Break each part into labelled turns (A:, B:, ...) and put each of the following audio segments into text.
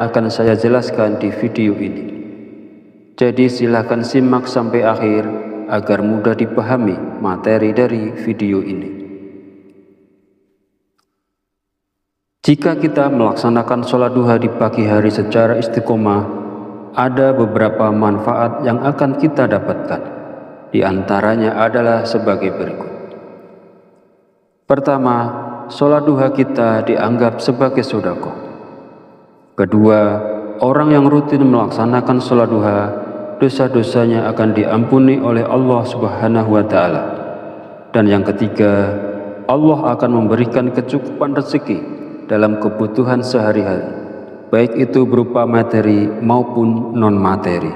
A: akan saya jelaskan di video ini. Jadi silakan simak sampai akhir agar mudah dipahami materi dari video ini. Jika kita melaksanakan sholat duha di pagi hari secara istiqomah, ada beberapa manfaat yang akan kita dapatkan. Di antaranya adalah sebagai berikut. Pertama, sholat duha kita dianggap sebagai sedekah. Kedua, orang yang rutin melaksanakan sholat duha, dosa-dosanya akan diampuni oleh Allah Subhanahu wa Ta'ala. Dan yang ketiga, Allah akan memberikan kecukupan rezeki dalam kebutuhan sehari-hari, baik itu berupa materi maupun non-materi.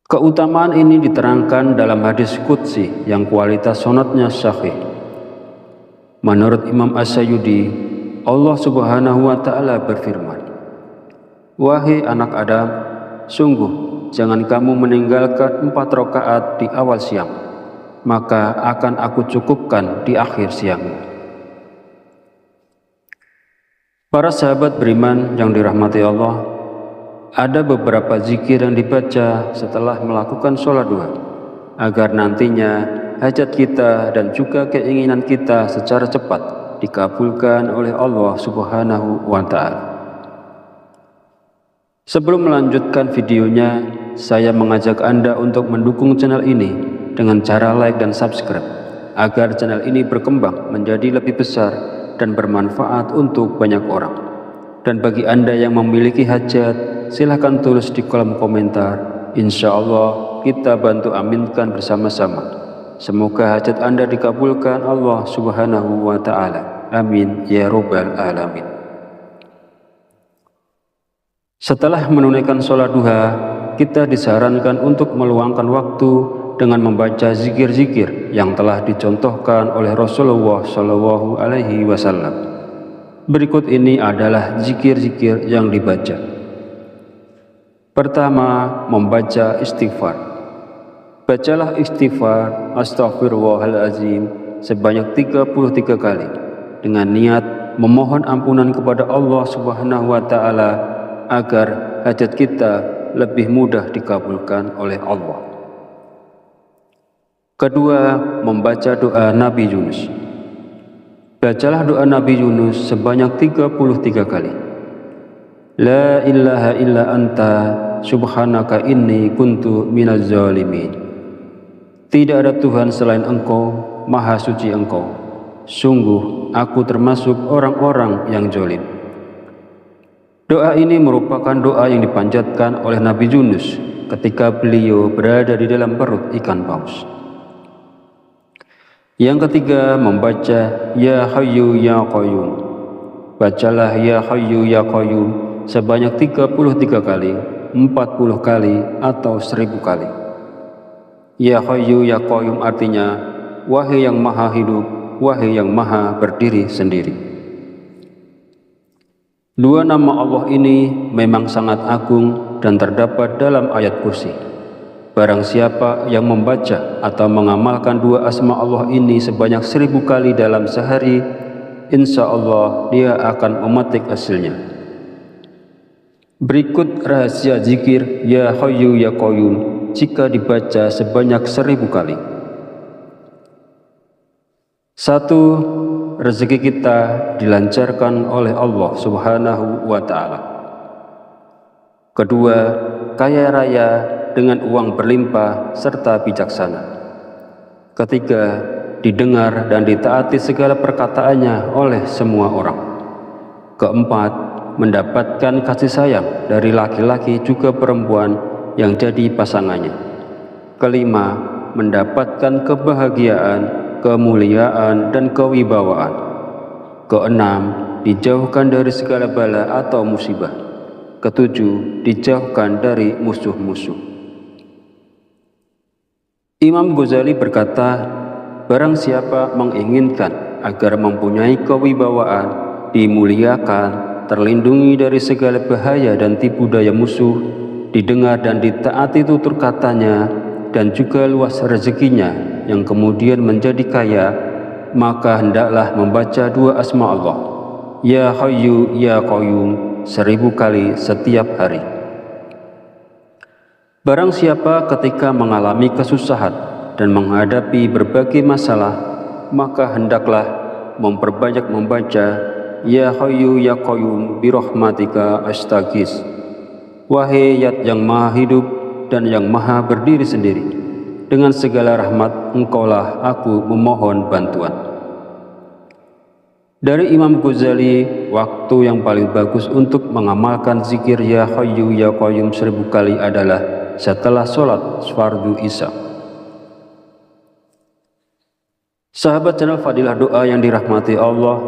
A: Keutamaan ini diterangkan dalam hadis qudsi yang kualitas sanadnya sahih. Menurut Imam As-Sayyidi, Allah Subhanahu wa Ta'ala berfirman, "Wahai anak Adam, sungguh jangan kamu meninggalkan 4 rakaat di awal siang, maka akan aku cukupkan di akhir siang." Para sahabat beriman yang dirahmati Allah, ada beberapa zikir yang dibaca setelah melakukan sholat duha, agar nantinya hajat kita dan juga keinginan kita secara cepat dikabulkan oleh Allah Subhanahu wa Ta'ala. Sebelum melanjutkan videonya, saya mengajak Anda untuk mendukung channel ini dengan cara like dan subscribe, agar channel ini berkembang menjadi lebih besar dan bermanfaat untuk banyak orang. Dan bagi Anda yang memiliki hajat, silahkan tulis di kolom komentar. Insya Allah kita bantu aminkan bersama-sama. Semoga hajat Anda dikabulkan Allah Subhanahu wa Ta'ala. Amin ya Rabbal Alamin. Setelah menunaikan sholat duha, kita disarankan untuk meluangkan waktu dengan membaca zikir-zikir yang telah dicontohkan oleh Rasulullah Shallallahu Alaihi Wasallam. Berikut ini adalah zikir-zikir yang dibaca. Pertama, membaca istighfar. Bacalah istighfar Astaghfirullahaladzim sebanyak 33 kali dengan niat memohon ampunan kepada Allah Subhanahu wa Ta'ala agar hajat kita lebih mudah dikabulkan oleh Allah. Kedua, membaca doa Nabi Yunus. Bacalah doa Nabi Yunus sebanyak 33 kali. La ilaha illa anta subhanaka inni kuntu minaz zalimin. Tidak ada Tuhan selain Engkau, maha suci Engkau. Sungguh aku termasuk orang-orang yang zalim. Doa ini merupakan doa yang dipanjatkan oleh Nabi Yunus ketika beliau berada di dalam perut ikan paus. Yang ketiga, membaca Ya Hayyu Ya Qayyum. Bacalah Ya Hayyu Ya Qayyum sebanyak 33 kali, 40 kali, atau 1000 kali. Ya Hayyu Ya Qayyum artinya, wahai yang maha hidup, wahai yang maha berdiri sendiri. Dua nama Allah ini memang sangat agung dan terdapat dalam ayat kursi. Barang siapa yang membaca atau mengamalkan dua asma Allah ini sebanyak 1000 kali dalam sehari, insya Allah dia akan memetik hasilnya. Berikut rahasia zikir Ya Hayyu Ya Qayyum jika dibaca sebanyak 1000 kali. 1. Rezeki kita dilancarkan oleh Allah Subhanahu wa Ta'ala. Kedua, kaya raya dengan uang berlimpah serta bijaksana. Ketiga, didengar dan ditaati segala perkataannya oleh semua orang. Keempat, mendapatkan kasih sayang dari laki-laki juga perempuan yang jadi pasangannya. Kelima, mendapatkan kebahagiaan, kemuliaan, dan kewibawaan. Keenam, dijauhkan dari segala bala atau musibah. Ketujuh, dijauhkan dari musuh-musuh. Imam Ghazali berkata, barang siapa menginginkan agar mempunyai kewibawaan, dimuliakan, terlindungi dari segala bahaya dan tipu daya musuh, didengar dan ditaati tutur katanya, dan juga luas rezekinya yang kemudian menjadi kaya, maka hendaklah membaca dua asma Allah. Ya Hayyu Ya Qayyum 1000 kali setiap hari. Barang siapa ketika mengalami kesusahan dan menghadapi berbagai masalah, maka hendaklah memperbanyak membaca Ya Hayyu Ya Qayyum birahmatika astaghis. Wahai Zat yang maha hidup dan yang maha berdiri sendiri, dengan segala rahmat engkaulah aku memohon bantuan. Dari Imam Ghazali, waktu yang paling bagus untuk mengamalkan zikir Ya Hayyu Ya Qayyum 1000 kali adalah setelah sholat fardu isya. Sahabat channel Fadilah Doa yang dirahmati Allah,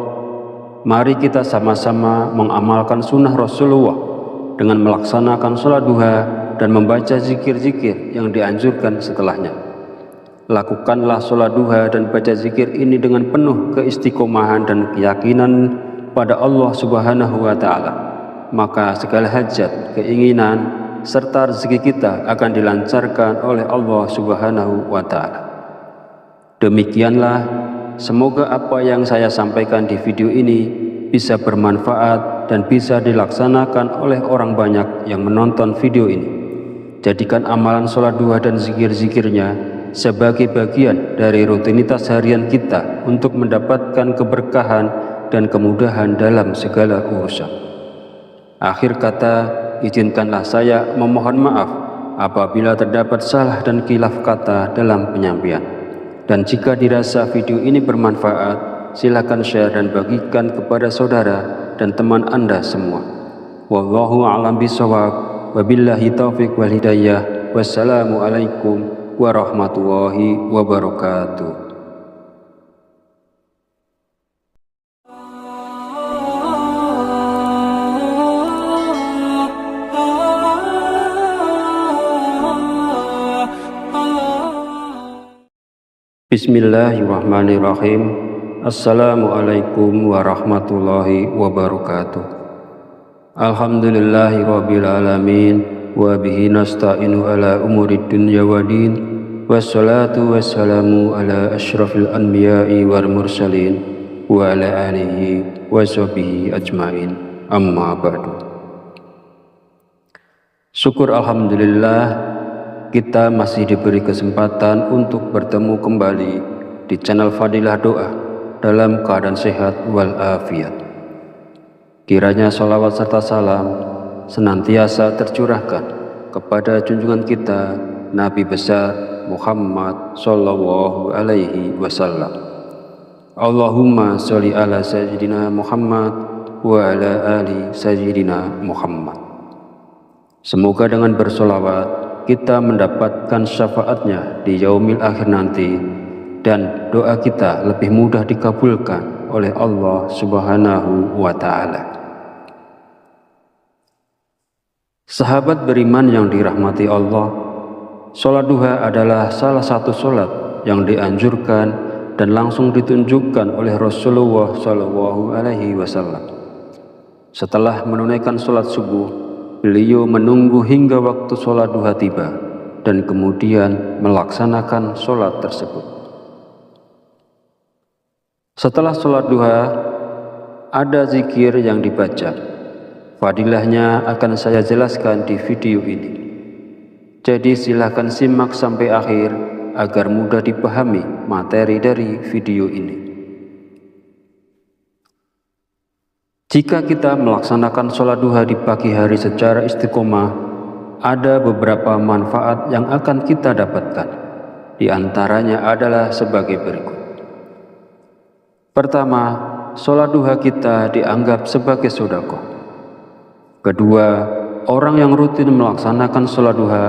A: mari kita sama-sama mengamalkan sunnah Rasulullah dengan melaksanakan sholat duha dan membaca zikir-zikir yang dianjurkan setelahnya. Lakukanlah sholat duha dan baca zikir ini dengan penuh keistiqomahan dan keyakinan pada Allah Subhanahu wa Ta'ala. Maka segala hajat, keinginan, serta rezeki kita akan dilancarkan oleh Allah Subhanahu wa Ta'ala. Demikianlah, semoga apa yang saya sampaikan di video ini bisa bermanfaat dan bisa dilaksanakan oleh orang banyak yang menonton video ini. Jadikan amalan sholat duha dan zikir-zikirnya sebagai bagian dari rutinitas harian kita untuk mendapatkan keberkahan dan kemudahan dalam segala urusan. Akhir kata, izinkanlah saya memohon maaf apabila terdapat salah dan khilaf kata dalam penyampaian. Dan jika dirasa video ini bermanfaat, silakan share dan bagikan kepada saudara dan teman Anda semua. Wallahu a'lam bishawab, wabillahi taufiq wal hidayah. Wassalamualaikum warahmatullahi wabarakatuh. Bismillahirrahmanirrahim. Assalamualaikum warahmatullahi wabarakatuh. Alhamdulillahi rabbil alamin, wa bihi nasta'inu ala umurid dunya waddin. Wassalatu wassalamu ala asyrafil anbiya'i wal mursalin wa ala alihi wa sahbihi ajmain, amma ba'du. Syukur alhamdulillah, kita masih diberi kesempatan untuk bertemu kembali di channel Fadilah Doa dalam keadaan sehat wal afiat. Kiranya sholawat serta salam senantiasa tercurahkan kepada junjungan kita Nabi besar Muhammad sallallahu alaihi wasallam. Allahumma sholli ala sayyidina Muhammad wa ala ali sayyidina Muhammad. Semoga dengan bersolawat kita mendapatkan syafaatnya di yaumil akhir nanti, dan doa kita lebih mudah dikabulkan oleh Allah Subhanahu wa Ta'ala. Sahabat beriman yang dirahmati Allah, sholat duha adalah salah satu sholat yang dianjurkan dan langsung ditunjukkan oleh Rasulullah Shallallahu Alaihi Wasallam. Setelah menunaikan sholat subuh, beliau menunggu hingga waktu sholat duha tiba dan kemudian melaksanakan sholat tersebut. Setelah sholat duha, ada zikir yang dibaca. Fadilahnya akan saya jelaskan di video ini. Jadi silahkan simak sampai akhir agar mudah dipahami materi dari video ini. Jika kita melaksanakan sholat duha di pagi hari secara istiqomah, ada beberapa manfaat yang akan kita dapatkan. Di antaranya adalah sebagai berikut. Pertama, sholat duha kita dianggap sebagai sedekah. Kedua, orang yang rutin melaksanakan sholat duha,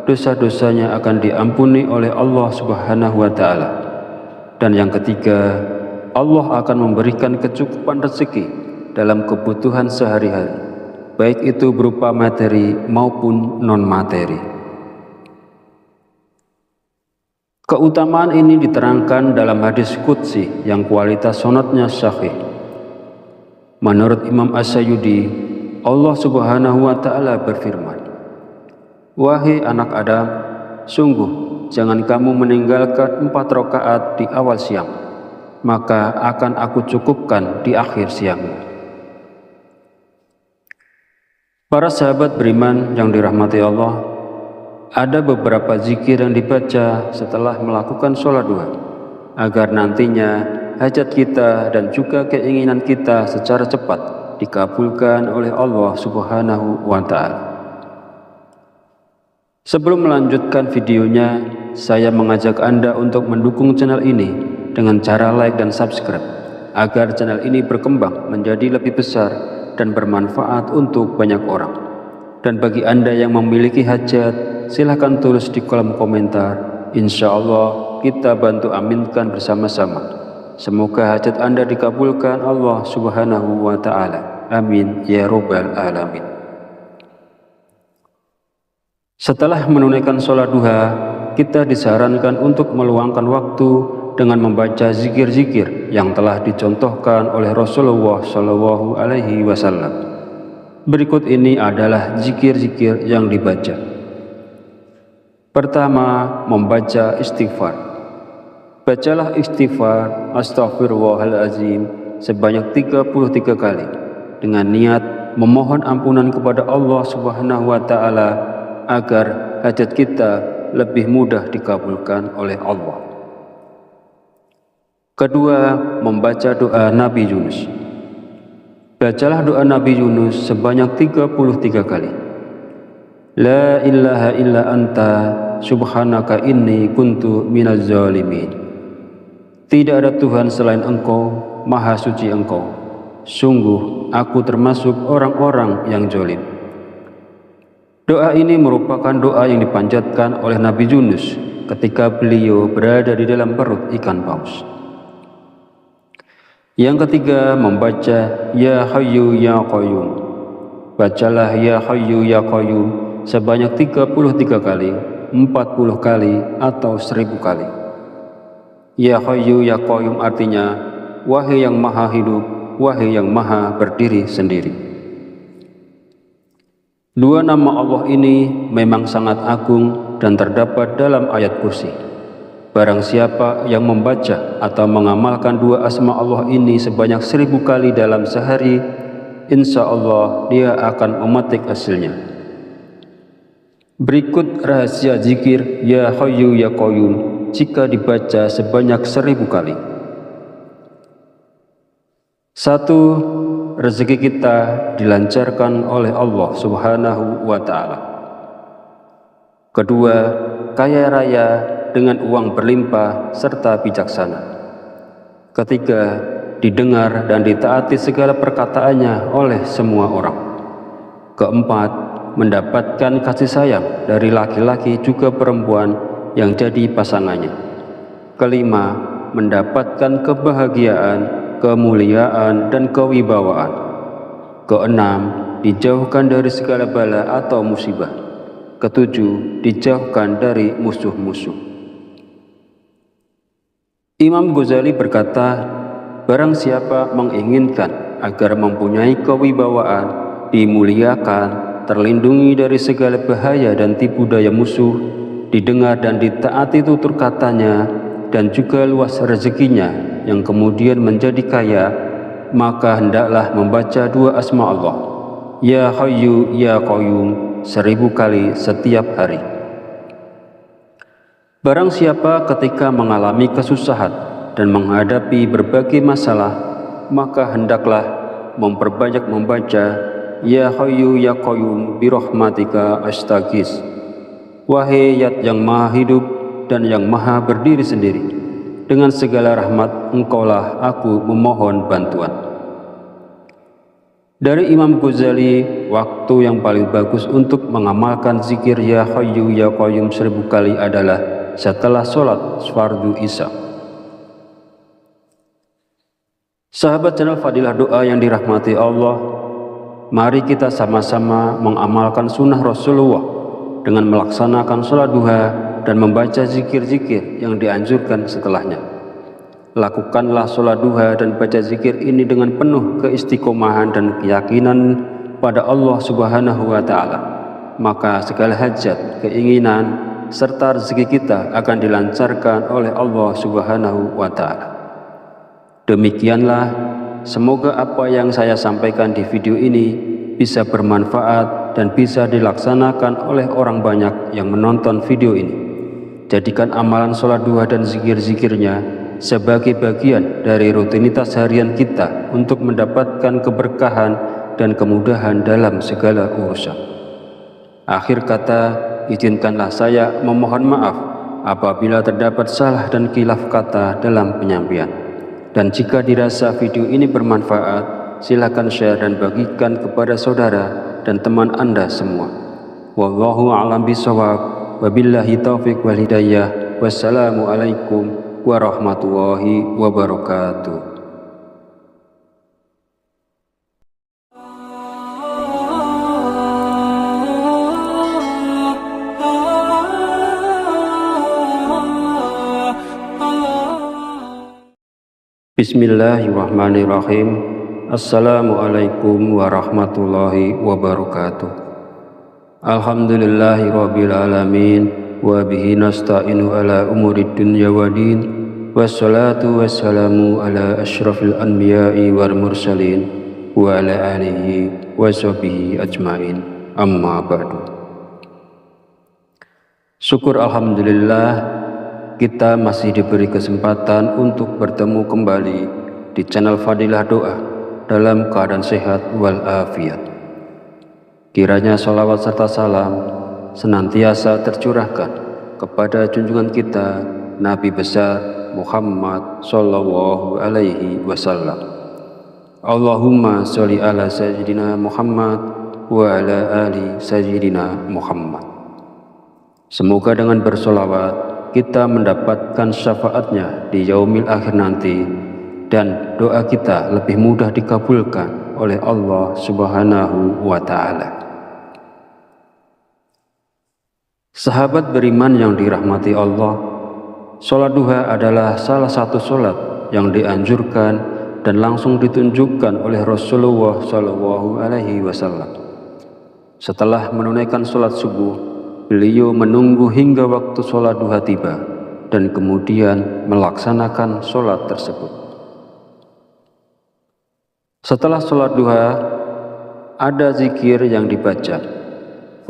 A: dosa-dosanya akan diampuni oleh Allah Subhanahu wa Ta'ala. Dan yang ketiga, Allah akan memberikan kecukupan rezeki dalam kebutuhan sehari-hari, baik itu berupa materi maupun non-materi. Keutamaan ini diterangkan dalam hadis qudsi yang kualitas sanadnya sahih. Menurut Imam As-Sayyidi, Allah Subhanahu wa Ta'ala berfirman, "Wahai anak Adam, sungguh jangan kamu meninggalkan 4 rakaat di awal siang, maka akan aku cukupkan di akhir siang. Para sahabat beriman yang dirahmati Allah, ada beberapa zikir yang dibaca setelah melakukan sholat duha, agar nantinya hajat kita dan juga keinginan kita secara cepat dikabulkan oleh Allah Subhanahu wa Ta'ala. Sebelum melanjutkan videonya, saya mengajak Anda untuk mendukung channel ini dengan cara like dan subscribe, agar channel ini berkembang menjadi lebih besar dan bermanfaat untuk banyak orang. Dan bagi Anda yang memiliki hajat, silahkan tulis di kolom komentar. Insya Allah kita bantu aminkan bersama-sama. Semoga hajat Anda dikabulkan Allah Subhanahu wa Ta'ala. Amin ya Rabbal Alamin. Setelah menunaikan sholat duha, kita disarankan untuk meluangkan waktu dengan membaca zikir-zikir yang telah dicontohkan oleh Rasulullah Shallallahu Alaihi Wasallam. Berikut ini adalah zikir-zikir yang dibaca. Pertama, membaca istighfar. Bacalah istighfar Astaghfirullahaladzim sebanyak 33 kali dengan niat memohon ampunan kepada Allah Subhanahu wa Ta'ala agar hajat kita lebih mudah dikabulkan oleh Allah. Kedua, membaca doa Nabi Yunus. Bacalah doa Nabi Yunus sebanyak 33 kali. La ilaha illa anta subhanaka inni kuntu minaz zalimin. Tidak ada Tuhan selain Engkau, maha suci Engkau. Sungguh aku termasuk orang-orang yang zalim. Doa ini merupakan doa yang dipanjatkan oleh Nabi Yunus ketika beliau berada di dalam perut ikan paus. Yang ketiga, membaca Ya Hayyu Ya Qayyum. Bacalah Ya Hayyu Ya Qayyum sebanyak 33 kali, 40 kali, atau 1000 kali. Ya Hayyu Ya Qayyum artinya, wahai yang maha hidup, wahai yang maha berdiri sendiri. Dua nama Allah ini memang sangat agung dan terdapat dalam ayat kursi. Barang siapa yang membaca atau mengamalkan dua asma Allah ini sebanyak 1000 kali dalam sehari, insya Allah dia akan memetik hasilnya. Berikut rahasia zikir Ya Hayyu Ya Qayyum jika dibaca sebanyak 1000 kali. 1. Rezeki kita dilancarkan oleh Allah Subhanahu wa Ta'ala. Kedua, kaya raya dengan uang berlimpah serta bijaksana. Ketiga, didengar dan ditaati segala perkataannya oleh semua orang. Keempat, mendapatkan kasih sayang dari laki-laki juga perempuan yang jadi pasangannya. Kelima, mendapatkan kebahagiaan, kemuliaan, dan kewibawaan. Keenam, dijauhkan dari segala bala atau musibah. Ketujuh, dijauhkan dari musuh-musuh. Imam Ghazali berkata, barang siapa menginginkan agar mempunyai kewibawaan, dimuliakan, terlindungi dari segala bahaya dan tipu daya musuh, didengar dan ditaati tutur katanya, dan juga luas rezekinya yang kemudian menjadi kaya, maka hendaklah membaca dua asma Allah, Ya Hayyu Ya Qayyum, 1000 kali setiap hari. Barang siapa ketika mengalami kesusahan dan menghadapi berbagai masalah, maka hendaklah memperbanyak membaca Ya Hayyu Ya Qayyum birahmatika astaghis. Wahai Zat yang maha hidup dan yang maha berdiri sendiri, dengan segala rahmat Engkaulah aku memohon bantuan. Dari Imam Ghazali, waktu yang paling bagus untuk mengamalkan zikir Ya Hayyu Ya Qayyum 1000 kali adalah setelah sholat fardu isya. Sahabat channel Fadilah Doa yang dirahmati Allah, mari kita sama-sama mengamalkan sunnah Rasulullah dengan melaksanakan sholat duha dan membaca zikir-zikir yang dianjurkan setelahnya. Lakukanlah sholat duha dan baca zikir ini dengan penuh keistiqomahan dan keyakinan pada Allah Subhanahu wa Ta'ala. Maka segala hajat, keinginan, serta rezeki kita akan dilancarkan oleh Allah Subhanahu wa Ta'ala. Demikianlah, semoga apa yang saya sampaikan di video ini bisa bermanfaat dan bisa dilaksanakan oleh orang banyak yang menonton video ini. Jadikan amalan sholat duha dan zikir-zikirnya sebagai bagian dari rutinitas harian kita untuk mendapatkan keberkahan dan kemudahan dalam segala urusan. Akhir kata, izinkanlah saya memohon maaf apabila terdapat salah dan khilaf kata dalam penyampaian. Dan jika dirasa video ini bermanfaat, silakan share dan bagikan kepada saudara dan teman Anda semua. Wallahu a'lam bishawab. Wabillahi taufiq wal hidayah. Wassalamualaikum warahmatullahi wabarakatuh. Bismillahirrahmanirrahim. Assalamualaikum warahmatullahi wabarakatuh. Alhamdulillahirabbil alamin wa bihi nasta'inu ala umurid dunya waddin. Wassalatu wassalamu ala asyrafil anbiya'i wal mursalin wa ala alihi wa sahbihi ajmain. Amma ba'du. Syukur alhamdulillah, kita masih diberi kesempatan untuk bertemu kembali di channel Fadilah Doa dalam keadaan sehat wal afiat. Kiranya sholawat serta salam senantiasa tercurahkan kepada junjungan kita Nabi besar Muhammad sallallahu alaihi wasallam. Allahumma sholli ala sayyidina Muhammad wa ala ali sayyidina Muhammad. Semoga dengan bersolawat kita mendapatkan syafaatnya di yaumil akhir nanti, dan doa kita lebih mudah dikabulkan oleh Allah Subhanahu wa Ta'ala. Sahabat beriman yang dirahmati Allah, sholat duha adalah salah satu sholat yang dianjurkan dan langsung ditunjukkan oleh Rasulullah Shallallahu Alaihi Wasallam. Setelah menunaikan sholat subuh, beliau menunggu hingga waktu sholat duha tiba dan kemudian melaksanakan sholat tersebut. Setelah sholat duha, ada zikir yang dibaca.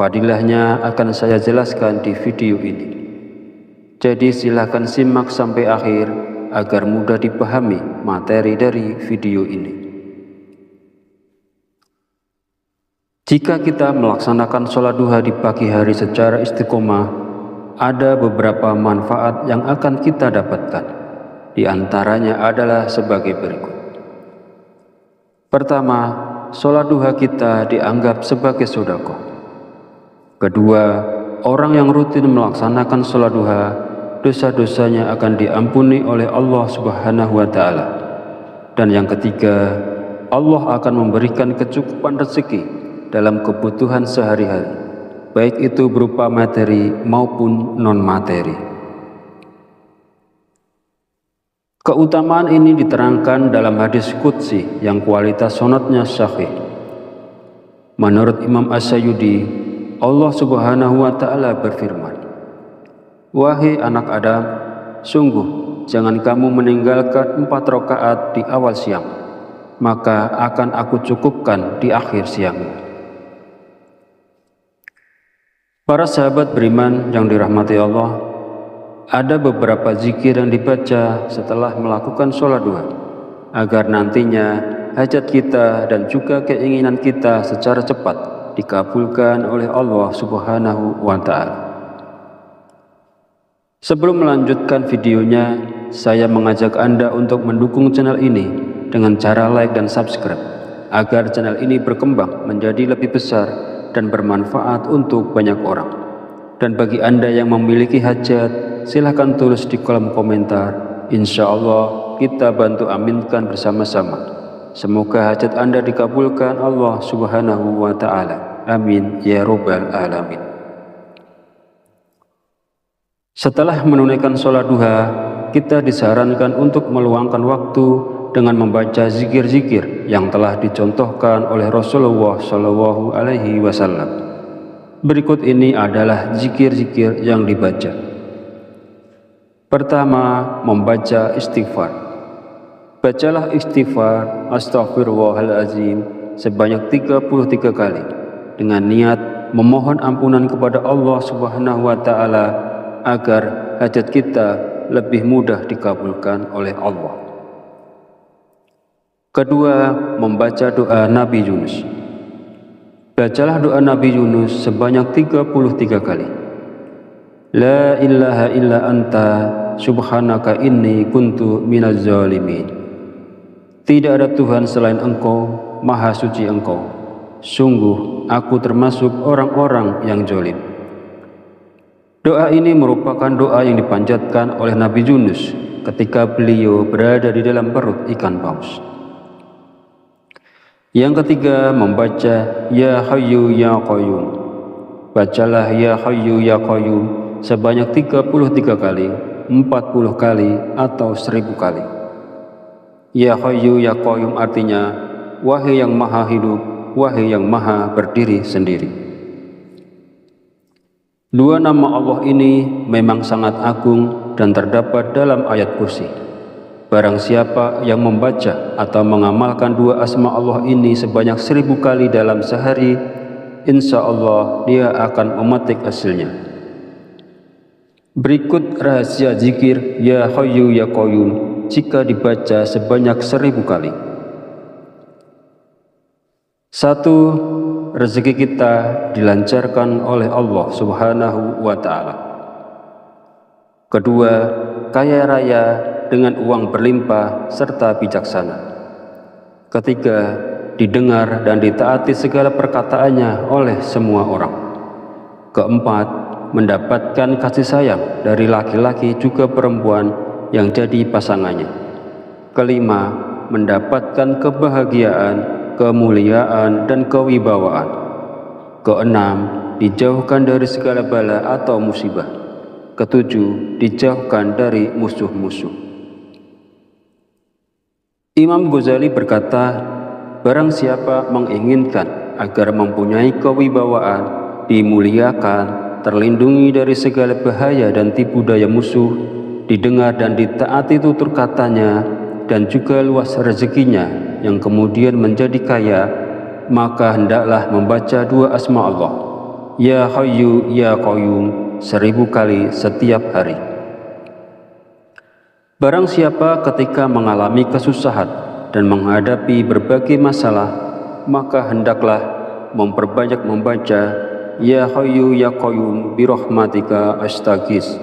A: Fadilahnya akan saya jelaskan di video ini. Jadi silakan simak sampai akhir agar mudah dipahami materi dari video ini. Jika kita melaksanakan sholat duha di pagi hari secara istiqomah, ada beberapa manfaat yang akan kita dapatkan. Di antaranya adalah sebagai berikut. Pertama, sholat duha kita dianggap sebagai sedekah. Kedua, orang yang rutin melaksanakan sholat duha, dosa-dosanya akan diampuni oleh Allah Subhanahu wa Ta'ala. Dan yang ketiga, Allah akan memberikan kecukupan rezeki dalam kebutuhan sehari-hari, baik itu berupa materi maupun non-materi. Keutamaan ini diterangkan dalam hadis qudsi yang kualitas sanadnya sahih. Menurut Imam As-Sayyidi, Allah Subhanahu wa Ta'ala berfirman, "Wahai anak Adam, sungguh jangan kamu meninggalkan 4 rakaat di awal siang, maka akan aku cukupkan di akhir siangmu." Para sahabat beriman yang dirahmati Allah, ada beberapa zikir yang dibaca setelah melakukan sholat duha, agar nantinya hajat kita dan juga keinginan kita secara cepat dikabulkan oleh Allah Subhanahu wa Ta'ala. Sebelum melanjutkan videonya, saya mengajak Anda untuk mendukung channel ini dengan cara like dan subscribe, agar channel ini berkembang menjadi lebih besar dan bermanfaat untuk banyak orang. Dan bagi Anda yang memiliki hajat, silahkan tulis di kolom komentar. Insya Allah kita bantu aminkan bersama-sama. Semoga hajat Anda dikabulkan Allah Subhanahu wa Ta'ala. Amin ya Rabbal alamin. Setelah menunaikan sholat duha, kita disarankan untuk meluangkan waktu dengan membaca zikir-zikir yang telah dicontohkan oleh Rasulullah Shallallahu Alaihi Wasallam. Berikut ini adalah zikir-zikir yang dibaca. Pertama, membaca istighfar. Bacalah istighfar astaghfirullahaladzim sebanyak 33 kali, dengan niat memohon ampunan kepada Allah Subhanahu wa taala agar hajat kita lebih mudah dikabulkan oleh Allah. Kedua, membaca doa Nabi Yunus. Bacalah doa Nabi Yunus sebanyak 33 kali. La ilaha illa anta subhanaka inni kuntu minaz zalimin. Tidak ada Tuhan selain Engkau, maha suci Engkau. Sungguh aku termasuk orang-orang yang zalim. Doa ini merupakan doa yang dipanjatkan oleh Nabi Yunus ketika beliau berada di dalam perut ikan paus. Yang ketiga, membaca Ya Hayyu Ya Qayyum. Bacalah Ya Hayyu Ya Qayyum sebanyak 33 kali, 40 kali, atau 1000 kali. Ya Hayyu Ya Qayyum artinya, wahai yang maha hidup, wahai yang maha berdiri sendiri. Dua nama Allah ini memang sangat agung dan terdapat dalam ayat kursi. Barang siapa yang membaca atau mengamalkan dua asma Allah ini sebanyak 1000 kali dalam sehari, insya Allah dia akan memetik hasilnya. Berikut rahasia zikir Ya Hayyu Ya Qayyum jika dibaca sebanyak 1000 kali. 1. Rezeki kita dilancarkan oleh Allah Subhanahu wa ta'ala. Kedua, kaya raya dengan uang berlimpah serta bijaksana. Ketiga, didengar dan ditaati segala perkataannya oleh semua orang. Keempat, mendapatkan kasih sayang dari laki-laki juga perempuan yang jadi pasangannya. Kelima, mendapatkan kebahagiaan, kemuliaan, dan kewibawaan. Keenam, dijauhkan dari segala bala atau musibah. Ketujuh, dijauhkan dari musuh-musuh. Imam Ghazali berkata, barang siapa menginginkan agar mempunyai kewibawaan, dimuliakan, terlindungi dari segala bahaya dan tipu daya musuh, didengar dan ditaati tutur katanya, dan juga luas rezekinya yang kemudian menjadi kaya, maka hendaklah membaca dua asma Allah, Ya Hayyu Ya Qayyum, 1000 kali setiap hari. Barang siapa ketika mengalami kesusahan dan menghadapi berbagai masalah, maka hendaklah memperbanyak membaca Ya Hayyu Ya Qayyum birahmatika astaghis.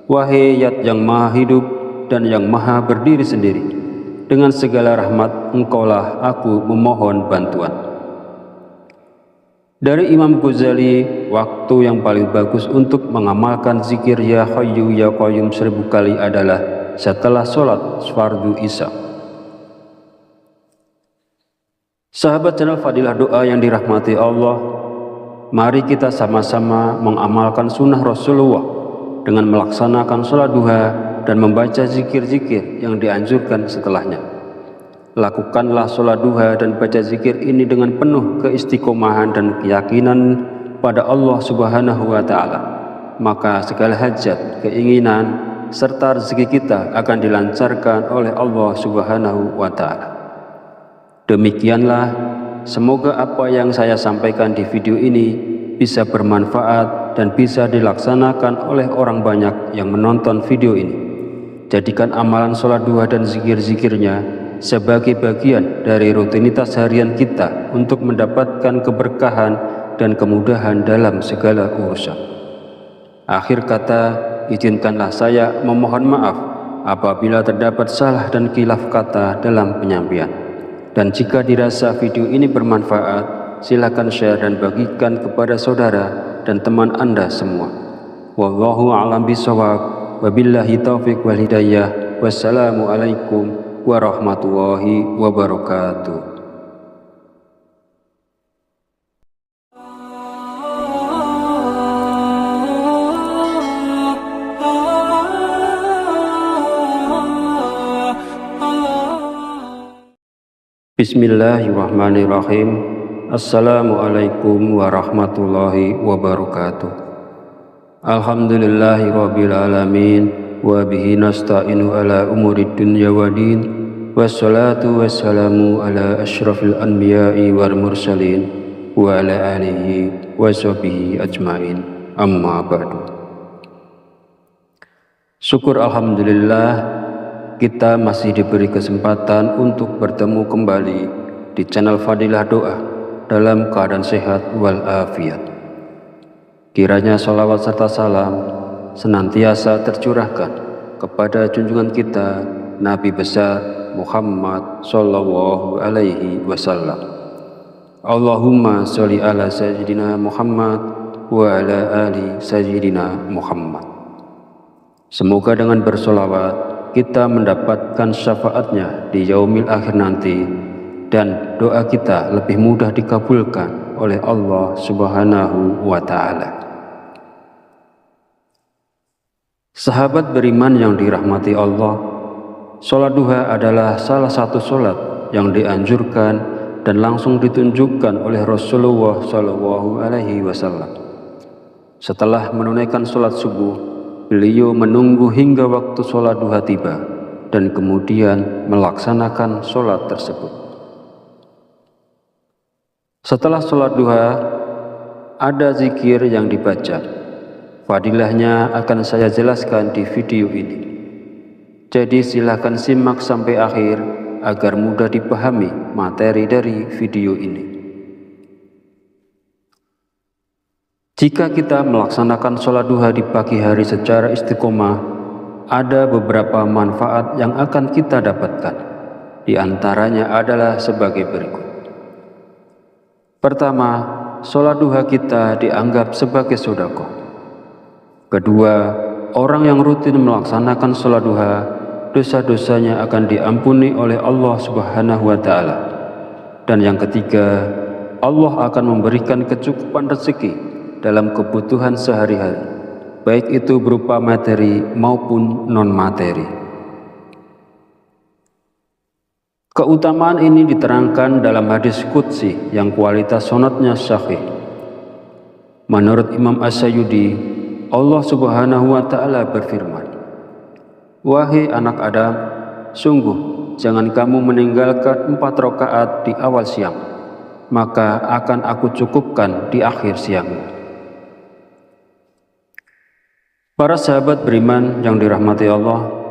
A: Wahai Zat yang maha hidup dan yang maha berdiri sendiri, dengan segala rahmat Engkaulah aku memohon bantuan. Dari Imam Ghazali, waktu yang paling bagus untuk mengamalkan zikir Ya Hayyu Ya Qayyum 1000 kali adalah setelah sholat fardu isya. Sahabat channel Fadilah Doa yang dirahmati Allah, mari kita sama-sama mengamalkan sunnah Rasulullah dengan melaksanakan sholat duha dan membaca zikir-zikir yang dianjurkan setelahnya. Lakukanlah sholat duha dan baca zikir ini dengan penuh keistiqomahan dan keyakinan pada Allah Subhanahu wa ta'ala. Maka segala hajat, keinginan, serta rezeki kita akan dilancarkan oleh Allah Subhanahu wa ta'ala. Demikianlah, semoga apa yang saya sampaikan di video ini bisa bermanfaat dan bisa dilaksanakan oleh orang banyak yang menonton video ini. Jadikan amalan sholat duha dan zikir-zikirnya sebagai bagian dari rutinitas harian kita untuk mendapatkan keberkahan dan kemudahan dalam segala urusan. Akhir kata, izinkanlah saya memohon maaf apabila terdapat salah dan khilaf kata dalam penyampaian. Dan jika dirasa video ini bermanfaat, silakan share dan bagikan kepada saudara dan teman Anda semua. Wallahu a'lam bishawab, wabillahi taufiq wal hidayah. Wassalamualaikum warahmatullahi wabarakatuh. Bismillahirrahmanirrahim. Assalamualaikum warahmatullahi wabarakatuh. Alhamdulillahi rabbil alamin. Wa bihi nasta'inu ala umurid dunya waddin. Wassalatu wassalamu ala asyrafil anbiya'i wal mursalin wa ala alihi wa sahbihi ajmain, amma ba'du. Syukur alhamdulillah, kita masih diberi kesempatan untuk bertemu kembali di channel Fadilah Doa dalam keadaan sehat walafiat. Kiranya sholawat serta salam senantiasa tercurahkan kepada junjungan kita Nabi besar Muhammad sallallahu alaihi wasallam. Allahumma sholli ala sayyidina Muhammad wa ala ali sayyidina Muhammad. Semoga dengan bersolawat kita mendapatkan syafaatnya di yaumil akhir nanti, dan doa kita lebih mudah dikabulkan oleh Allah Subhanahu wa ta'ala. Sahabat beriman yang dirahmati Allah, sholat duha adalah salah satu sholat yang dianjurkan dan langsung ditunjukkan oleh Rasulullah Shallallahu Alaihi Wasallam. Setelah menunaikan sholat subuh, beliau menunggu hingga waktu sholat duha tiba dan kemudian melaksanakan sholat tersebut. Setelah sholat duha, ada zikir yang dibaca. Fadilahnya akan saya jelaskan di video ini. Jadi silakan simak sampai akhir agar mudah dipahami materi dari video ini. Jika kita melaksanakan sholat duha di pagi hari secara istiqomah, ada beberapa manfaat yang akan kita dapatkan. Di antaranya adalah sebagai berikut. Pertama, sholat duha kita dianggap sebagai sedekah. Kedua, orang yang rutin melaksanakan sholat duha, dosa-dosanya akan diampuni oleh Allah Subhanahu wa ta'ala. Dan yang ketiga, Allah akan memberikan kecukupan rezeki dalam kebutuhan sehari-hari, baik itu berupa materi maupun non-materi. Keutamaan ini diterangkan dalam hadis qudsi yang kualitas sanadnya sahih. Menurut Imam As-Sayyidi, Allah Subhanahu wa ta'ala berfirman, "Wahai anak Adam, sungguh jangan kamu meninggalkan 4 rakaat di awal siang, maka akan aku cukupkan di akhir siangmu." Para sahabat beriman yang dirahmati Allah,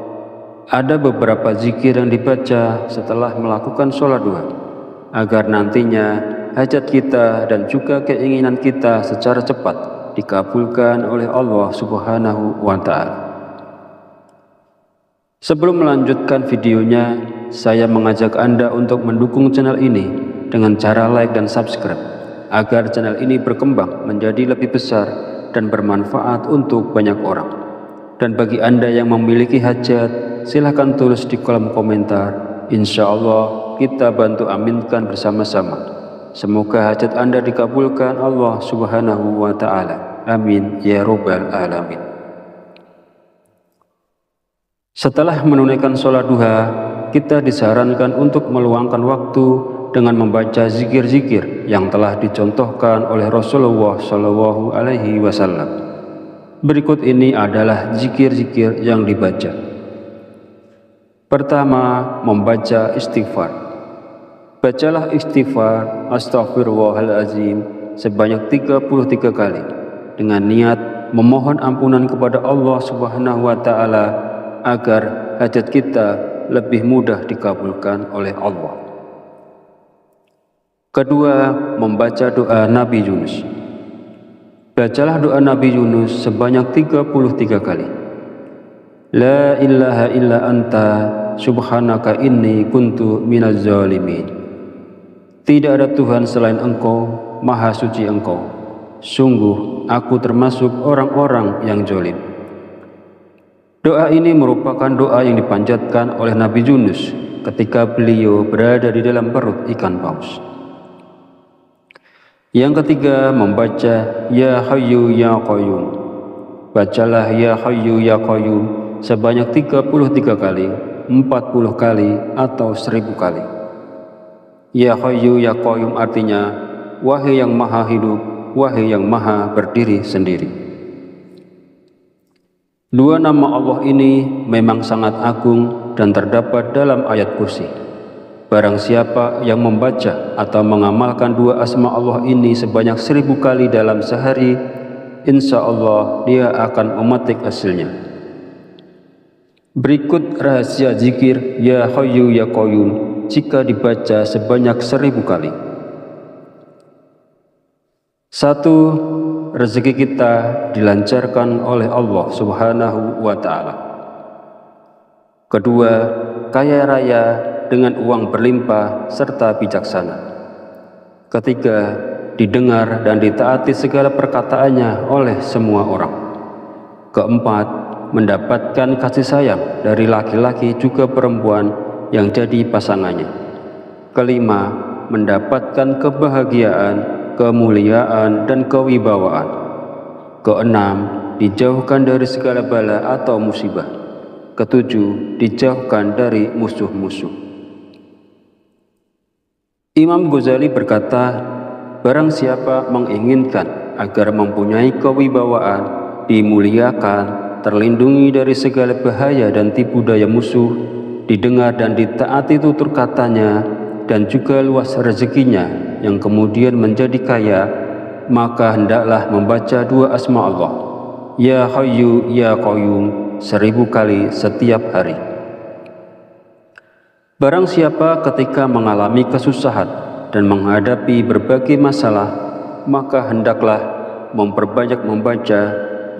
A: ada beberapa zikir yang dibaca setelah melakukan sholat duha, agar nantinya hajat kita dan juga keinginan kita secara cepat dikabulkan oleh Allah Subhanahu wa ta'ala. Sebelum melanjutkan videonya, saya mengajak Anda untuk mendukung channel ini dengan cara like dan subscribe, agar channel ini berkembang menjadi lebih besar dan bermanfaat untuk banyak orang. Dan bagi Anda yang memiliki hajat, silahkan tulis di kolom komentar. Insya Allah kita bantu aminkan bersama-sama. Semoga hajat Anda dikabulkan Allah Subhanahu wa ta'ala. Amin ya rabbal alamin. Setelah menunaikan sholat duha, kita disarankan untuk meluangkan waktu dengan membaca zikir-zikir yang telah dicontohkan oleh Rasulullah Shallallahu Alaihi Wasallam. Berikut ini adalah zikir-zikir yang dibaca. Pertama, membaca istighfar. Bacalah istighfar Astaghfirullahaladzim sebanyak 33 kali dengan niat memohon ampunan kepada Allah Subhanahu wa ta'ala agar hajat kita lebih mudah dikabulkan oleh Allah. Kedua, membaca doa Nabi Yunus. Bacalah doa Nabi Yunus sebanyak 33 kali. La ilaha illa anta subhanaka inni kuntu minaz zalimin. Tidak ada Tuhan selain Engkau, Maha Suci Engkau. Sungguh aku termasuk orang-orang yang zalim. Doa ini merupakan doa yang dipanjatkan oleh Nabi Yunus ketika beliau berada di dalam perut ikan paus. Yang ketiga, membaca Ya Hayyu Ya Qayyum. Bacalah Ya Hayyu Ya Qayyum sebanyak 33 kali, 40 kali, atau 1000 kali. Ya Hayyu Ya Qayyum artinya, wahai yang maha hidup, wahai yang maha berdiri sendiri. Dua nama Allah ini memang sangat agung dan terdapat dalam ayat kursi. Barang siapa yang membaca atau mengamalkan dua asma Allah ini sebanyak 1000 kali dalam sehari, insya Allah dia akan memetik hasilnya. Berikut rahasia zikir Ya Hayyu Ya Qayyum jika dibaca sebanyak 1000 kali. 1. Rezeki kita dilancarkan oleh Allah Subhanahu wa Ta'ala. 2. Kaya raya dengan uang berlimpah serta bijaksana. 3. Didengar dan ditaati segala perkataannya oleh semua orang. 4. Mendapatkan kasih sayang dari laki-laki juga perempuan yang jadi pasangannya. 5. Mendapatkan kebahagiaan, kemuliaan, dan kewibawaan. 6. Dijauhkan dari segala bala atau musibah. 7. Dijauhkan dari musuh-musuh. Imam Ghazali berkata, barang siapa menginginkan agar mempunyai kewibawaan, dimuliakan, terlindungi dari segala bahaya dan tipu daya musuh, didengar dan ditaati tutur katanya, dan juga luas rezekinya yang kemudian menjadi kaya, maka hendaklah membaca dua asma Allah, Ya Hayyu Ya Qayyum 1000 kali setiap hari. Barang siapa ketika mengalami kesusahan dan menghadapi berbagai masalah, maka hendaklah memperbanyak membaca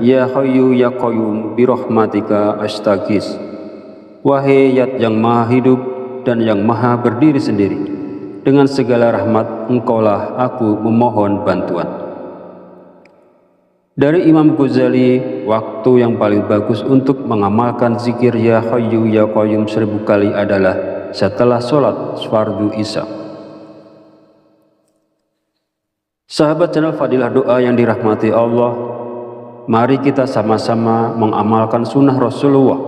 A: Ya Hayyu Ya Qayyum birahmatika astaghis. Wahai Zat yang maha hidup dan yang maha berdiri sendiri, dengan segala rahmat engkaulah aku memohon bantuan. Dari Imam Ghazali, waktu yang paling bagus untuk mengamalkan zikir Ya Hayyu Ya Qayyum 1000 kali adalah setelah sholat fardu isya. Sahabat channel Fadilah Doa yang dirahmati Allah, mari kita sama-sama mengamalkan sunnah Rasulullah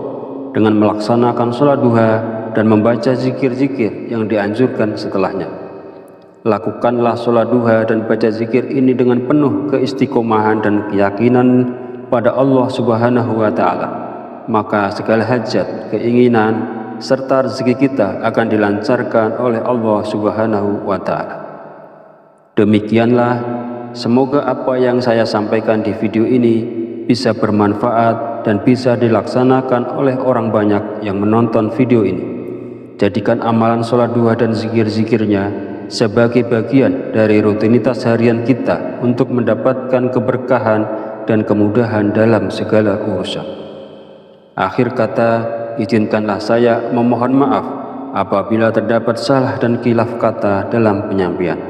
A: dengan melaksanakan sholat duha dan membaca zikir-zikir yang dianjurkan setelahnya. Lakukanlah sholat duha dan baca zikir ini dengan penuh keistiqomahan dan keyakinan pada Allah Subhanahu wa Ta'ala. Maka segala hajat, keinginan, serta rezeki kita akan dilancarkan oleh Allah Subhanahu wa Ta'ala. Demikianlah, semoga apa yang saya sampaikan di video ini bisa bermanfaat dan bisa dilaksanakan oleh orang banyak yang menonton video ini. Jadikan amalan sholat duha dan zikir-zikirnya sebagai bagian dari rutinitas harian kita untuk mendapatkan keberkahan dan kemudahan dalam segala urusan. Akhir kata, izinkanlah saya memohon maaf apabila terdapat salah dan khilaf kata dalam penyampaian.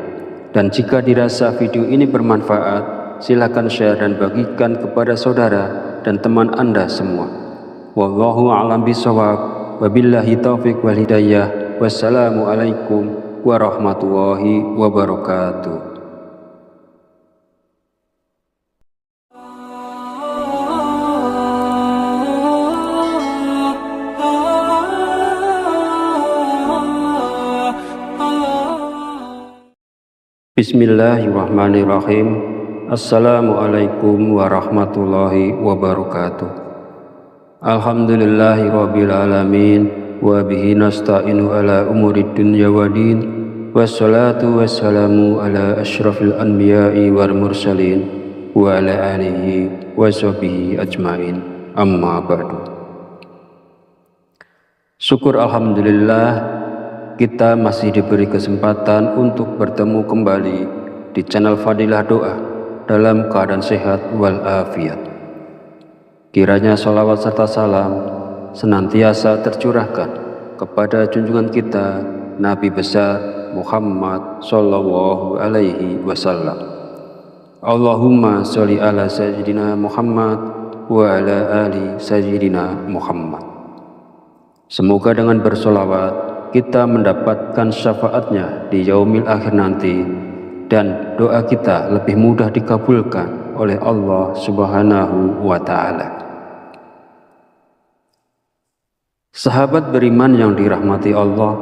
A: Dan jika dirasa video ini bermanfaat, silakan share dan bagikan kepada saudara dan teman Anda semua. Wallahu a'lam bishawab. Wabillahi taufiq wal hidayah. Wassalamualaikum warahmatullahi wabarakatuh. Bismillahirrahmanirrahim. Assalamualaikum warahmatullahi wabarakatuh. Alhamdulillahi rabbil alamin, wa bihi nasta'inu ala umurid dunya waddin, wassalatu wassalamu ala asyrafil anbiya'i wal mursalin wa ala alihi wa sahbihi ajmain, amma ba'du. Syukur alhamdulillah, kita masih diberi kesempatan untuk bertemu kembali di channel Fadilah Doa dalam keadaan sehat walafiat. Kiranya sholawat serta salam senantiasa tercurahkan kepada junjungan kita Nabi besar Muhammad Sallallahu Alaihi Wasallam. Allahumma sholli ala sayyidina Muhammad wa ala ali sayyidina Muhammad. Semoga dengan bersolawat kita mendapatkan syafaatnya di yaumil akhir nanti, dan doa kita lebih mudah dikabulkan oleh Allah Subhanahu wa Ta'ala. Sahabat beriman yang dirahmati Allah,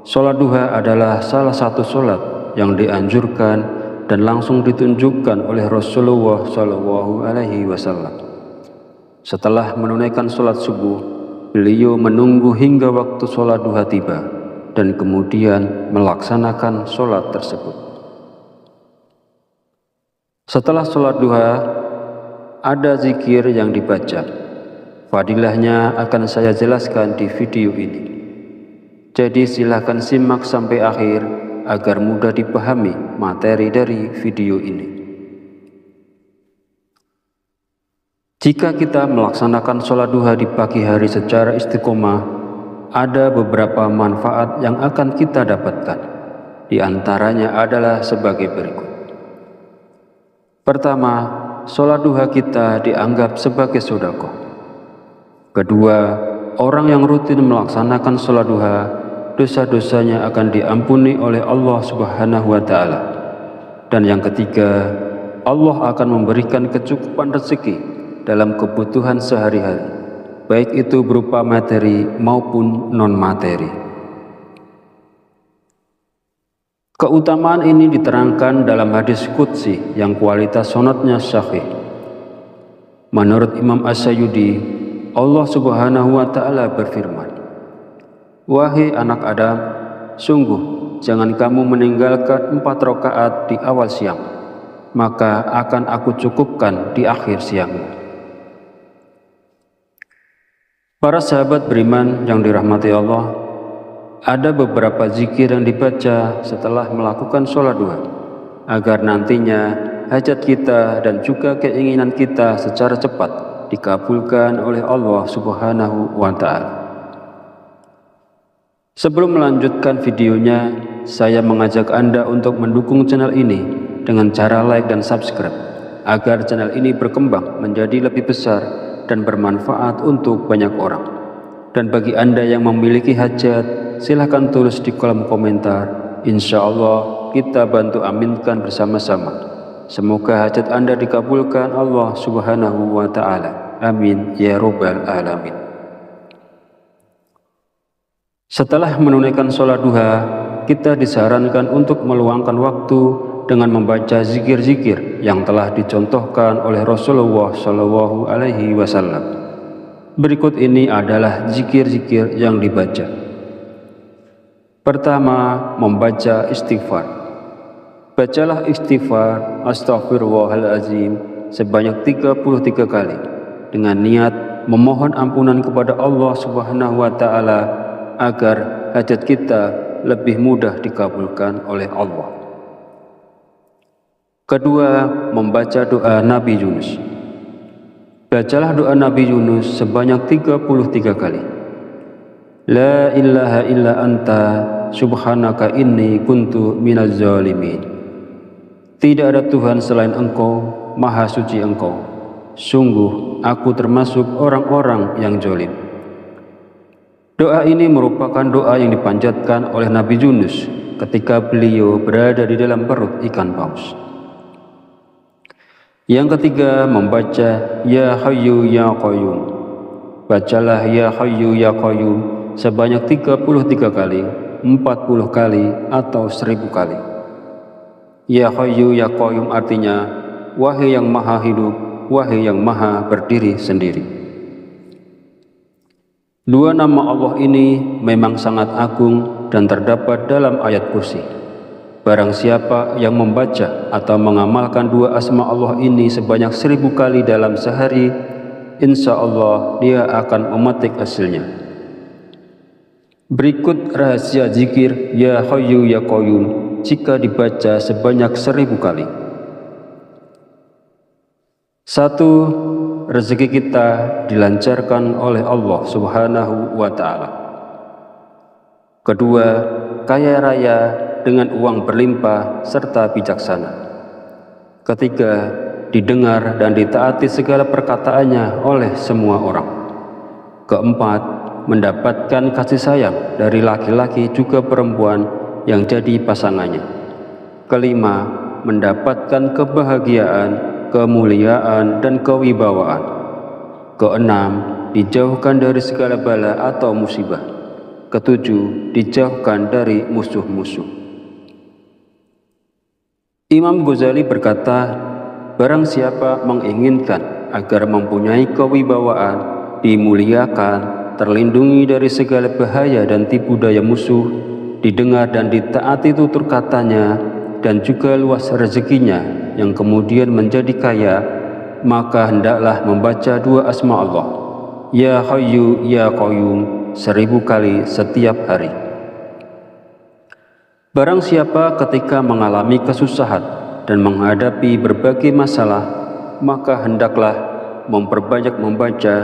A: sholat duha adalah salah satu sholat yang dianjurkan dan langsung ditunjukkan oleh Rasulullah Shallallahu Alaihi Wasallam. Setelah menunaikan sholat subuh, beliau menunggu hingga waktu sholat duha tiba, dan kemudian melaksanakan sholat tersebut. Setelah sholat duha, ada zikir yang dibaca. Fadilahnya akan saya jelaskan di video ini. Jadi silahkan simak sampai akhir agar mudah dipahami materi dari video ini. Jika kita melaksanakan sholat duha di pagi hari secara istiqomah, ada beberapa manfaat yang akan kita dapatkan. Di antaranya adalah sebagai berikut. Pertama, sholat duha kita dianggap sebagai sedekah. Kedua, orang yang rutin melaksanakan sholat duha, dosa-dosanya akan diampuni oleh Allah Subhanahu wa Ta'ala. Dan yang ketiga, Allah akan memberikan kecukupan rezeki dalam kebutuhan sehari-hari, baik itu berupa materi maupun non-materi. Keutamaan ini diterangkan dalam hadis qudsi yang kualitas sanadnya sahih. Menurut Imam As-Sayyidi, Allah Subhanahu wa Ta'ala berfirman, "Wahai anak Adam, sungguh jangan kamu meninggalkan 4 rakaat di awal siang, maka akan aku cukupkan di akhir siangmu." Para sahabat beriman yang dirahmati Allah, ada beberapa zikir yang dibaca setelah melakukan sholat duha, agar nantinya hajat kita dan juga keinginan kita secara cepat dikabulkan oleh Allah Subhanahu wa Ta'ala. Sebelum melanjutkan videonya, saya mengajak Anda untuk mendukung channel ini dengan cara like dan subscribe, agar channel ini berkembang menjadi lebih besar dan bermanfaat untuk banyak orang. Dan bagi Anda yang memiliki hajat, silahkan tulis di kolom komentar. Insya Allah kita bantu aminkan bersama-sama. Semoga hajat Anda dikabulkan Allah Subhanahu wa Ta'ala. Amin ya Rabbal Alamin. Setelah menunaikan sholat duha, kita disarankan untuk meluangkan waktu dengan membaca zikir-zikir yang telah dicontohkan oleh Rasulullah Shallallahu Alaihi Wasallam. Berikut ini adalah zikir-zikir yang dibaca. Pertama, membaca istighfar. Bacalah istighfar Astaghfirullahaladzim sebanyak 33 kali dengan niat memohon ampunan kepada Allah Subhanahu wa Ta'ala agar hajat kita lebih mudah dikabulkan oleh Allah. Kedua, membaca doa Nabi Yunus. Bacalah doa Nabi Yunus sebanyak 33 kali. La ilaha illa anta subhanaka inni kuntu minaz zalimin. Tidak ada Tuhan selain Engkau, Maha Suci Engkau. Sungguh aku termasuk orang-orang yang zalim. Doa ini merupakan doa yang dipanjatkan oleh Nabi Yunus ketika beliau berada di dalam perut ikan paus. Yang ketiga, membaca Ya Hayyu Ya Qayyum. Bacalah Ya Hayyu Ya Qayyum sebanyak 33 kali, 40 kali, atau 1000 kali. Ya Hayyu Ya Qayyum artinya, wahai yang maha hidup, wahai yang maha berdiri sendiri. Dua nama Allah ini memang sangat agung dan terdapat dalam ayat kursi. Barang siapa yang membaca atau mengamalkan dua asma Allah ini sebanyak 1000 kali dalam sehari, insya Allah dia akan memetik hasilnya. Berikut rahasia zikir Ya Hayyu Ya Qayyum jika dibaca sebanyak 1000 kali. 1. Rezeki kita dilancarkan oleh Allah Subhanahu wa Ta'ala. Kedua, kaya raya dengan uang berlimpah serta bijaksana. Ketiga, didengar dan ditaati segala perkataannya oleh semua orang. Keempat, mendapatkan kasih sayang dari laki-laki juga perempuan yang jadi pasangannya. Kelima, mendapatkan kebahagiaan, kemuliaan, dan kewibawaan. Keenam, dijauhkan dari segala bala atau musibah. Ketujuh, dijauhkan dari musuh-musuh. Imam Ghazali berkata, barang siapa menginginkan agar mempunyai kewibawaan, dimuliakan, terlindungi dari segala bahaya dan tipu daya musuh, didengar dan ditaati tutur katanya, dan juga luas rezekinya yang kemudian menjadi kaya, maka hendaklah membaca dua asma Allah, Ya Hayyu Ya Qayyum, 1000 kali setiap hari. Barang siapa ketika mengalami kesusahan dan menghadapi berbagai masalah, maka hendaklah memperbanyak membaca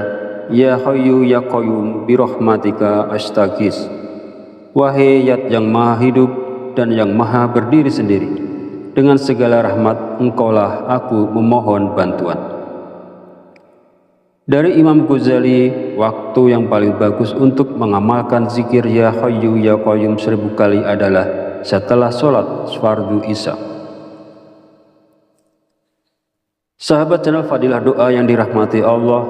A: Ya Hayyu Ya Qayyum birahmatika astaghis. Wahai Zat yang maha hidup dan yang maha berdiri sendiri, dengan segala rahmat engkaulah aku memohon bantuan. Dari Imam Ghazali, waktu yang paling bagus untuk mengamalkan zikir Ya Hayyu Ya Qayyum 1000 kali adalah setelah sholat fardu isya. Sahabat channel Fadilah Doa yang dirahmati Allah,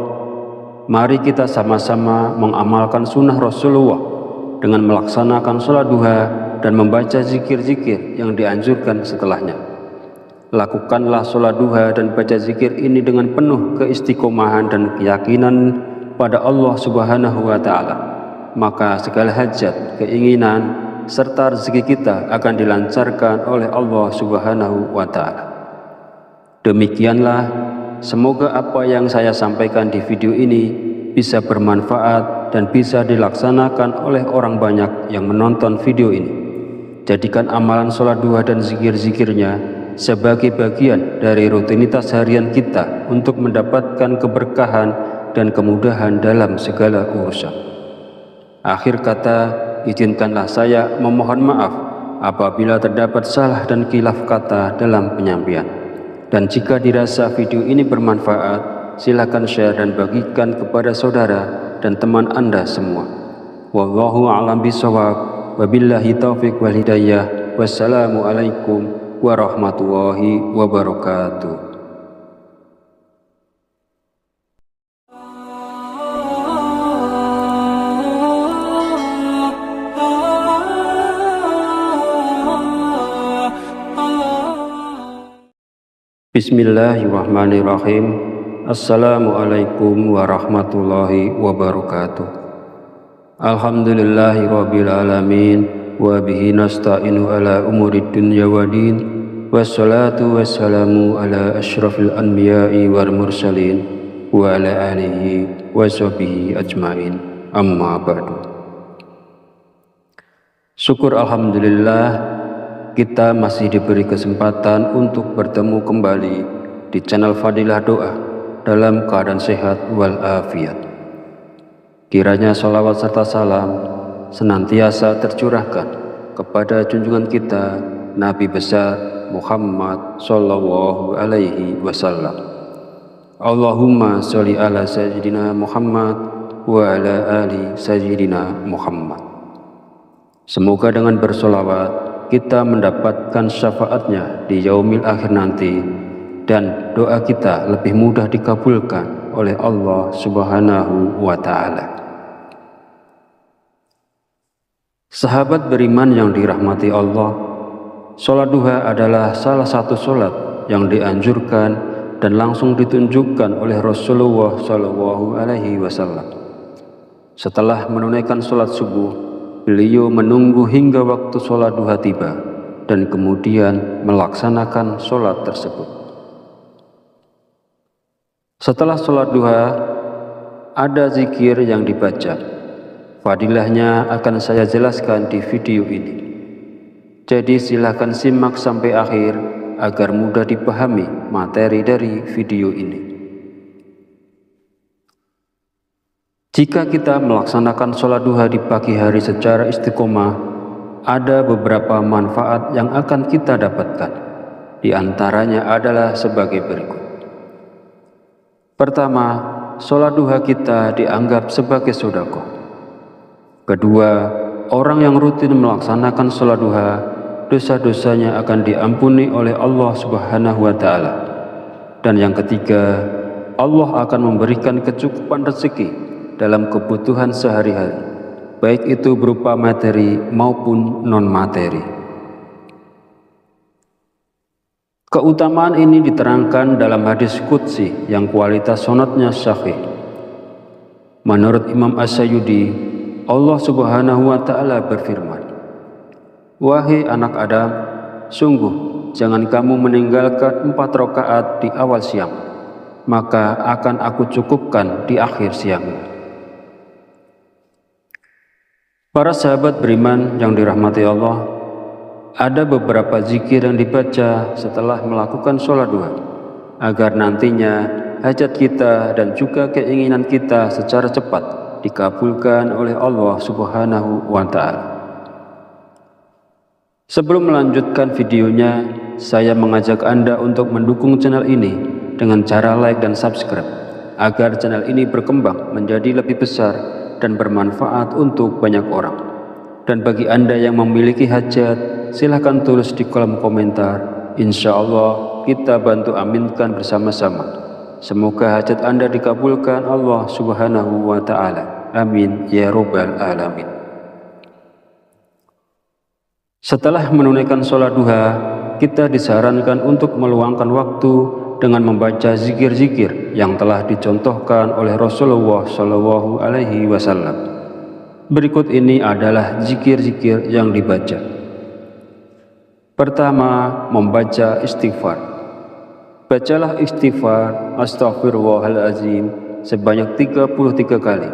A: mari kita sama-sama mengamalkan sunnah Rasulullah dengan melaksanakan sholat duha dan membaca zikir-zikir yang dianjurkan setelahnya. Lakukanlah sholat duha dan baca zikir ini dengan penuh keistiqomahan dan keyakinan pada Allah Subhanahu wa Ta'ala. Maka segala hajat, keinginan, serta rezeki kita akan dilancarkan oleh Allah Subhanahu wa Ta'ala. Demikianlah, semoga apa yang saya sampaikan di video ini bisa bermanfaat dan bisa dilaksanakan oleh orang banyak yang menonton video ini. Jadikan amalan sholat duha dan zikir-zikirnya sebagai bagian dari rutinitas harian kita untuk mendapatkan keberkahan dan kemudahan dalam segala urusan. Akhir kata, izinkanlah saya memohon maaf apabila terdapat salah dan khilaf kata dalam penyampaian. Dan jika dirasa video ini bermanfaat, silakan share dan bagikan kepada saudara dan teman Anda semua. Wallahu a'lam bishawab. Wabillahi taufiq wal hidayah. Wassalamualaikum warahmatullahi wabarakatuh. Bismillahirrahmanirrahim. Assalamualaikum warahmatullahi wabarakatuh. Alhamdulillahirabbil alamin wa bihi nasta'inu ala umurid dunya waddin. Wassalatu wassalamu ala asyrafil anbiya'i wal mursalin wa ala alihi wa sahbihi ajmain. Amma ba'du. Syukur alhamdulillah, kita masih diberi kesempatan untuk bertemu kembali di channel Fadilah Doa dalam keadaan sehat walafiat. Kiranya sholawat serta salam senantiasa tercurahkan kepada junjungan kita Nabi besar Muhammad Sallallahu Alaihi Wasallam. Allahumma sholli ala Sayyidina Muhammad wa ala ali Sayyidina Muhammad. Semoga dengan bersolawat kita mendapatkan syafaatnya di yaumil akhir nanti, dan doa kita lebih mudah dikabulkan oleh Allah Subhanahu wa Ta'ala. Sahabat beriman yang dirahmati Allah, sholat duha adalah salah satu sholat yang dianjurkan dan langsung ditunjukkan oleh Rasulullah Shallallahu Alaihi Wasallam. Setelah menunaikan sholat subuh, beliau menunggu hingga waktu sholat duha tiba dan kemudian melaksanakan sholat tersebut. Setelah sholat duha, ada zikir yang dibaca. Fadilahnya akan saya jelaskan di video ini. Jadi silakan simak sampai akhir agar mudah dipahami materi dari video ini. Jika kita melaksanakan sholat duha di pagi hari secara istiqomah, ada beberapa manfaat yang akan kita dapatkan. Di antaranya adalah sebagai berikut. Pertama, sholat duha kita dianggap sebagai sedekah. Kedua, orang yang rutin melaksanakan sholat duha, dosa-dosanya akan diampuni oleh Allah Subhanahu wa Ta'ala. Dan yang ketiga, Allah akan memberikan kecukupan rezeki dalam kebutuhan sehari-hari, baik itu berupa materi maupun non-materi. Keutamaan ini diterangkan dalam hadis qudsi yang kualitas sanadnya sahih. Menurut Imam As-Sayyudi, Allah Subhanahu wa Ta'ala berfirman, "Wahai anak Adam, sungguh jangan kamu meninggalkan 4 rakaat di awal siang, maka akan aku cukupkan di akhir siang." Para sahabat beriman yang dirahmati Allah, ada beberapa zikir yang dibaca setelah melakukan sholat duha, agar nantinya hajat kita dan juga keinginan kita secara cepat dikabulkan oleh Allah Subhanahu wa Ta'ala. Sebelum melanjutkan videonya, saya mengajak Anda untuk mendukung channel ini dengan cara like dan subscribe, agar channel ini berkembang menjadi lebih besar dan bermanfaat untuk banyak orang. Dan bagi Anda yang memiliki hajat, silahkan tulis di kolom komentar. Insya Allah kita bantu aminkan bersama-sama. Semoga hajat Anda dikabulkan Allah Subhanahu wa Ta'ala. Amin ya Rabbal Alamin. Setelah menunaikan sholat duha, kita disarankan untuk meluangkan waktu dengan membaca zikir-zikir yang telah dicontohkan oleh Rasulullah Shallallahu Alaihi Wasallam. Berikut ini adalah zikir-zikir yang dibaca. Pertama, membaca istighfar. Bacalah istighfar Astaghfirullahaladzim sebanyak 33 kali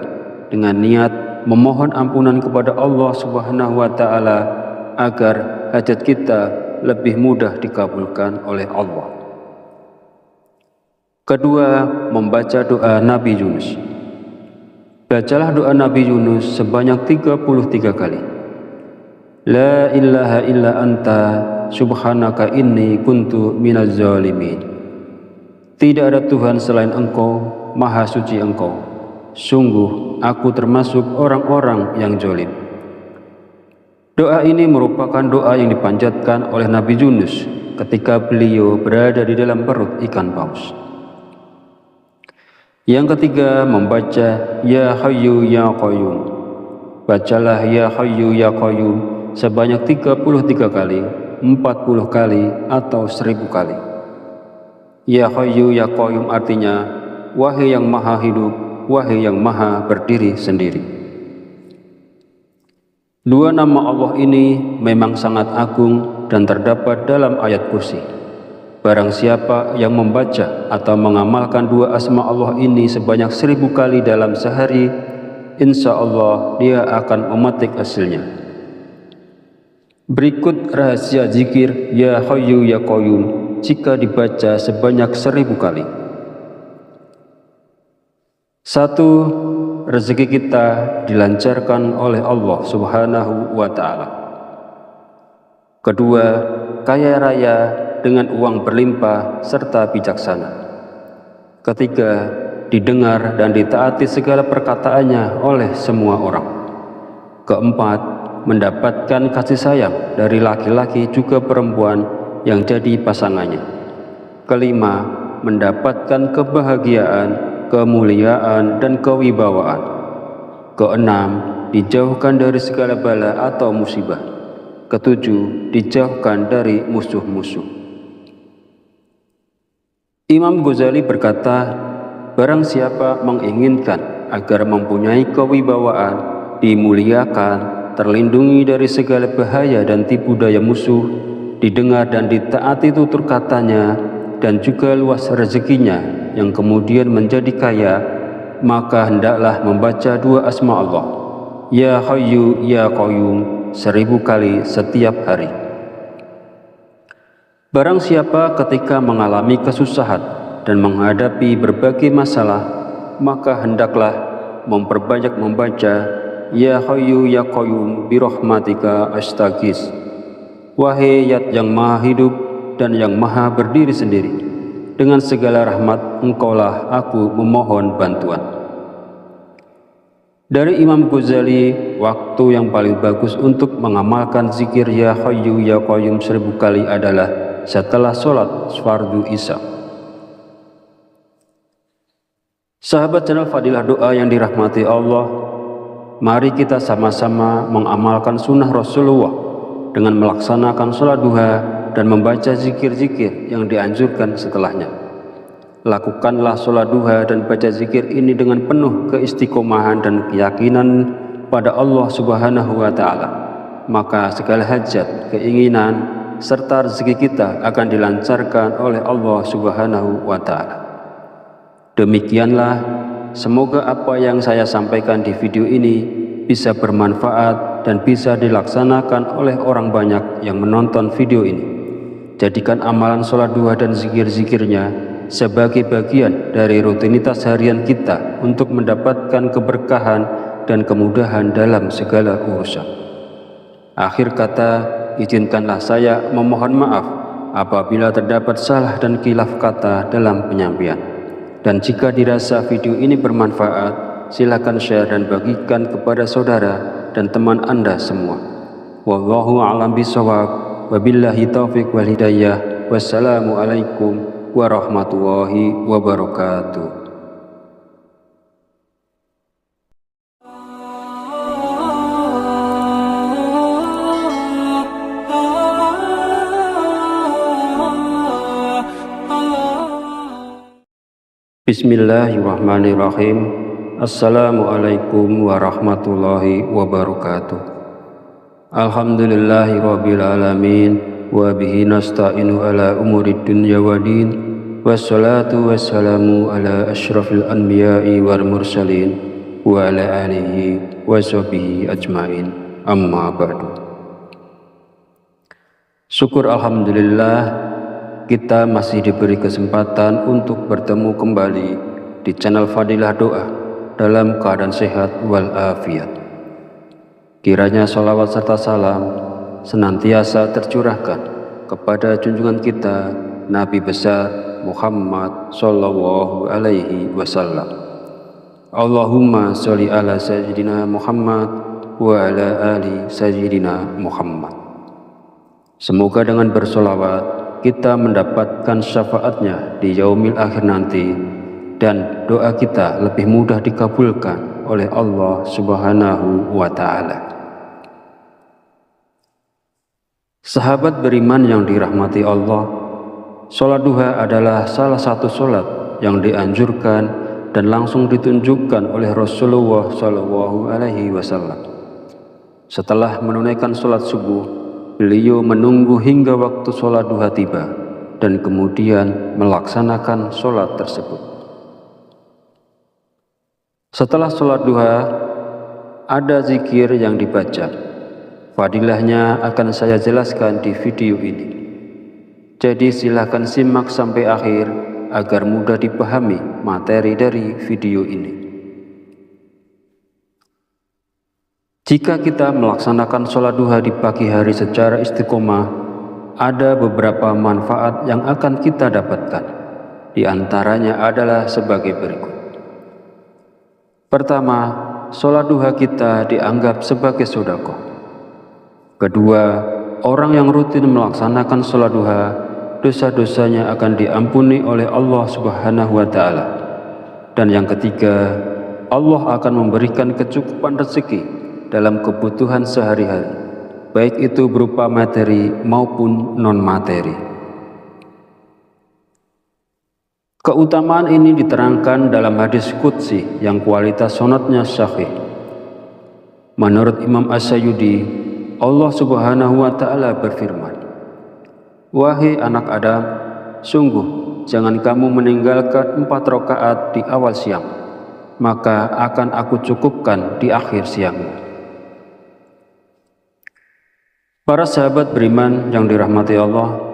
A: dengan niat memohon ampunan kepada Allah Subhanahu wa Ta'ala agar hajat kita lebih mudah dikabulkan oleh Allah. Kedua, membaca doa Nabi Yunus. Bacalah doa Nabi Yunus sebanyak 33 kali. La ilaha illa anta subhanaka inni kuntu minaz zalimin. Tidak ada Tuhan selain Engkau, Maha Suci Engkau. Sungguh aku termasuk orang-orang yang zalim. Doa ini merupakan doa yang dipanjatkan oleh Nabi Yunus ketika beliau berada di dalam perut ikan paus. Yang ketiga, membaca Ya Hayyu Ya Qayyum. Bacalah Ya Hayyu Ya Qayyum sebanyak 33 kali, 40 kali, atau 1000 kali. Ya Hayyu Ya Qayyum artinya, wahai yang maha hidup, wahai yang maha berdiri sendiri. Dua nama Allah ini memang sangat agung dan terdapat dalam ayat kursi. Barang siapa yang membaca atau mengamalkan dua asma Allah ini sebanyak 1000 kali dalam sehari, insya Allah dia akan memetik hasilnya. Berikut rahasia zikir Ya Hayyu Ya Qayyum jika dibaca sebanyak 1000 kali. 1. Rezeki kita dilancarkan oleh Allah Subhanahu wa Ta'ala. Kedua, kaya raya dengan uang berlimpah serta bijaksana. Ketiga, didengar dan ditaati segala perkataannya oleh semua orang. Keempat, mendapatkan kasih sayang dari laki-laki juga perempuan yang jadi pasangannya. Kelima, mendapatkan kebahagiaan, kemuliaan, dan kewibawaan. Keenam, dijauhkan dari segala bala atau musibah. Ketujuh, dijauhkan dari musuh-musuh. Imam Ghazali berkata, barang siapa menginginkan agar mempunyai kewibawaan, dimuliakan, terlindungi dari segala bahaya dan tipu daya musuh, didengar dan ditaati tutur katanya, dan juga luas rezekinya yang kemudian menjadi kaya, maka hendaklah membaca dua asma Allah, Ya Hayyu Ya Qayyum, 1000 kali setiap hari. Barang siapa ketika mengalami kesusahan dan menghadapi berbagai masalah, maka hendaklah memperbanyak membaca Ya Hayyu Ya Qayyum birahmatika astaghis. Wahai Zat yang maha hidup dan yang maha berdiri sendiri, dengan segala rahmat Engkaulah aku memohon bantuan. Dari Imam Ghazali, waktu yang paling bagus untuk mengamalkan zikir Ya Hayyu Ya Qayyum 1000 kali adalah setelah sholat fardu isya. Sahabat channel Fadilah Doa yang dirahmati Allah, mari kita sama-sama mengamalkan sunnah Rasulullah dengan melaksanakan sholat duha dan membaca zikir-zikir yang dianjurkan setelahnya. Lakukanlah sholat duha dan baca zikir ini dengan penuh keistiqomahan dan keyakinan pada Allah Subhanahu wa Ta'ala. Maka segala hajat, keinginan, serta rezeki kita akan dilancarkan oleh Allah Subhanahu wa Ta'ala. Demikianlah, semoga apa yang saya sampaikan di video ini bisa bermanfaat dan bisa dilaksanakan oleh orang banyak yang menonton video ini. Jadikan amalan sholat duha dan zikir-zikirnya sebagai bagian dari rutinitas harian kita untuk mendapatkan keberkahan dan kemudahan dalam segala urusan. Akhir kata, izinkanlah saya memohon maaf apabila terdapat salah dan khilaf kata dalam penyampaian. Dan jika dirasa video ini bermanfaat, silakan share dan bagikan kepada saudara dan teman Anda semua. Wallahu a'lam bishawab, wabillahi taufiq wal hidayah. Wassalamualaikum warahmatullahi wabarakatuh. Bismillahirrahmanirrahim. Assalamualaikum warahmatullahi wabarakatuh. Alhamdulillahi rabbil alamin, wa bihi nasta'inu ala umurid dunya waddin, wassalatu wassalamu ala asyrafil anbiya'i wal mursalin wa ala alihi wa sahbihi ajmain, amma ba'du. Syukur alhamdulillah, kita masih diberi kesempatan untuk bertemu kembali di channel Fadilah Doa dalam keadaan sehat walafiat. Kiranya sholawat serta salam senantiasa tercurahkan kepada junjungan kita Nabi besar Muhammad Sallallahu Alaihi Wasallam. Allahumma sholli ala sayyidina Muhammad wa ala ali sayyidina Muhammad. Semoga dengan bersolawat kita mendapatkan syafaatnya di yaumil akhir nanti, dan doa kita lebih mudah dikabulkan oleh Allah Subhanahu wa Ta'ala. Sahabat beriman yang dirahmati Allah, sholat duha adalah salah satu sholat yang dianjurkan dan langsung ditunjukkan oleh Rasulullah Shallallahu Alaihi Wasallam. Setelah menunaikan sholat subuh, beliau menunggu hingga waktu sholat duha tiba dan kemudian melaksanakan sholat tersebut. Setelah sholat duha, ada zikir yang dibaca. Fadilahnya akan saya jelaskan di video ini. Jadi silakan simak sampai akhir agar mudah dipahami materi dari video ini. Jika kita melaksanakan sholat duha di pagi hari secara istiqomah, ada beberapa manfaat yang akan kita dapatkan. Di antaranya adalah sebagai berikut. Pertama, sholat duha kita dianggap sebagai sedekah. Kedua, orang yang rutin melaksanakan sholat duha, dosa-dosanya akan diampuni oleh Allah Subhanahu wa Ta'ala. Dan yang ketiga, Allah akan memberikan kecukupan rezeki dalam kebutuhan sehari-hari, baik itu berupa materi maupun non-materi. Keutamaan ini diterangkan dalam hadis qudsi yang kualitas sanadnya sahih. Menurut Imam As-Sayyidi, Allah Subhanahu wa Ta'ala berfirman, "Wahai anak Adam, sungguh jangan kamu meninggalkan 4 rakaat di awal siang, maka akan aku cukupkan di akhir siang." Para sahabat beriman yang dirahmati Allah,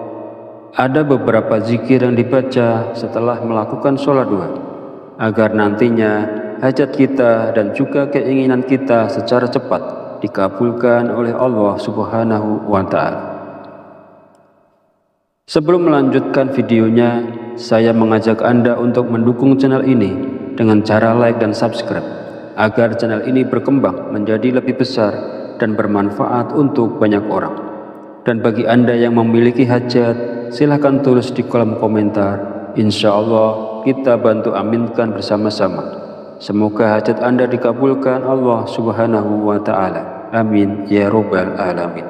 A: ada beberapa zikir yang dibaca setelah melakukan sholat duha, agar nantinya hajat kita dan juga keinginan kita secara cepat dikabulkan oleh Allah Subhanahu wa Ta'ala. Sebelum melanjutkan videonya, saya mengajak Anda untuk mendukung channel ini dengan cara like dan subscribe, agar channel ini berkembang menjadi lebih besar dan bermanfaat untuk banyak orang. Dan bagi Anda yang memiliki hajat, silahkan tulis di kolom komentar. Insya Allah kita bantu aminkan bersama-sama. Semoga hajat Anda dikabulkan Allah Subhanahu wa Ta'ala. Amin ya Rabbal Alamin.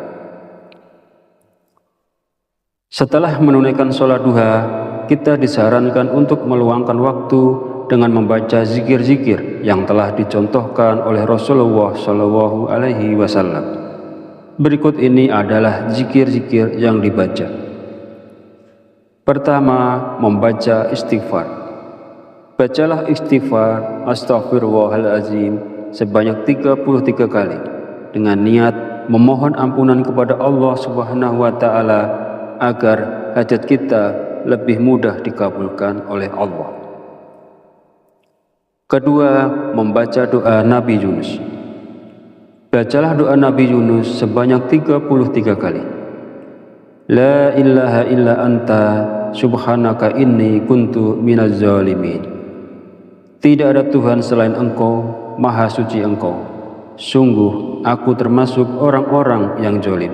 A: Setelah menunaikan sholat duha, kita disarankan untuk meluangkan waktu dengan membaca zikir-zikir yang telah dicontohkan oleh Rasulullah Shallallahu Alaihi Wasallam. Berikut ini adalah zikir-zikir yang dibaca. Pertama, membaca istighfar. Bacalah istighfar Astaghfirullahaladzim sebanyak 33 kali dengan niat memohon ampunan kepada Allah Subhanahu wa Ta'ala agar hajat kita lebih mudah dikabulkan oleh Allah. Kedua, membaca doa Nabi Yunus. Bacalah doa Nabi Yunus sebanyak 33 kali. La ilaha illa anta subhanaka inni kuntu minaz zalimin. Tidak ada Tuhan selain Engkau, Maha Suci Engkau. Sungguh aku termasuk orang-orang yang zalim.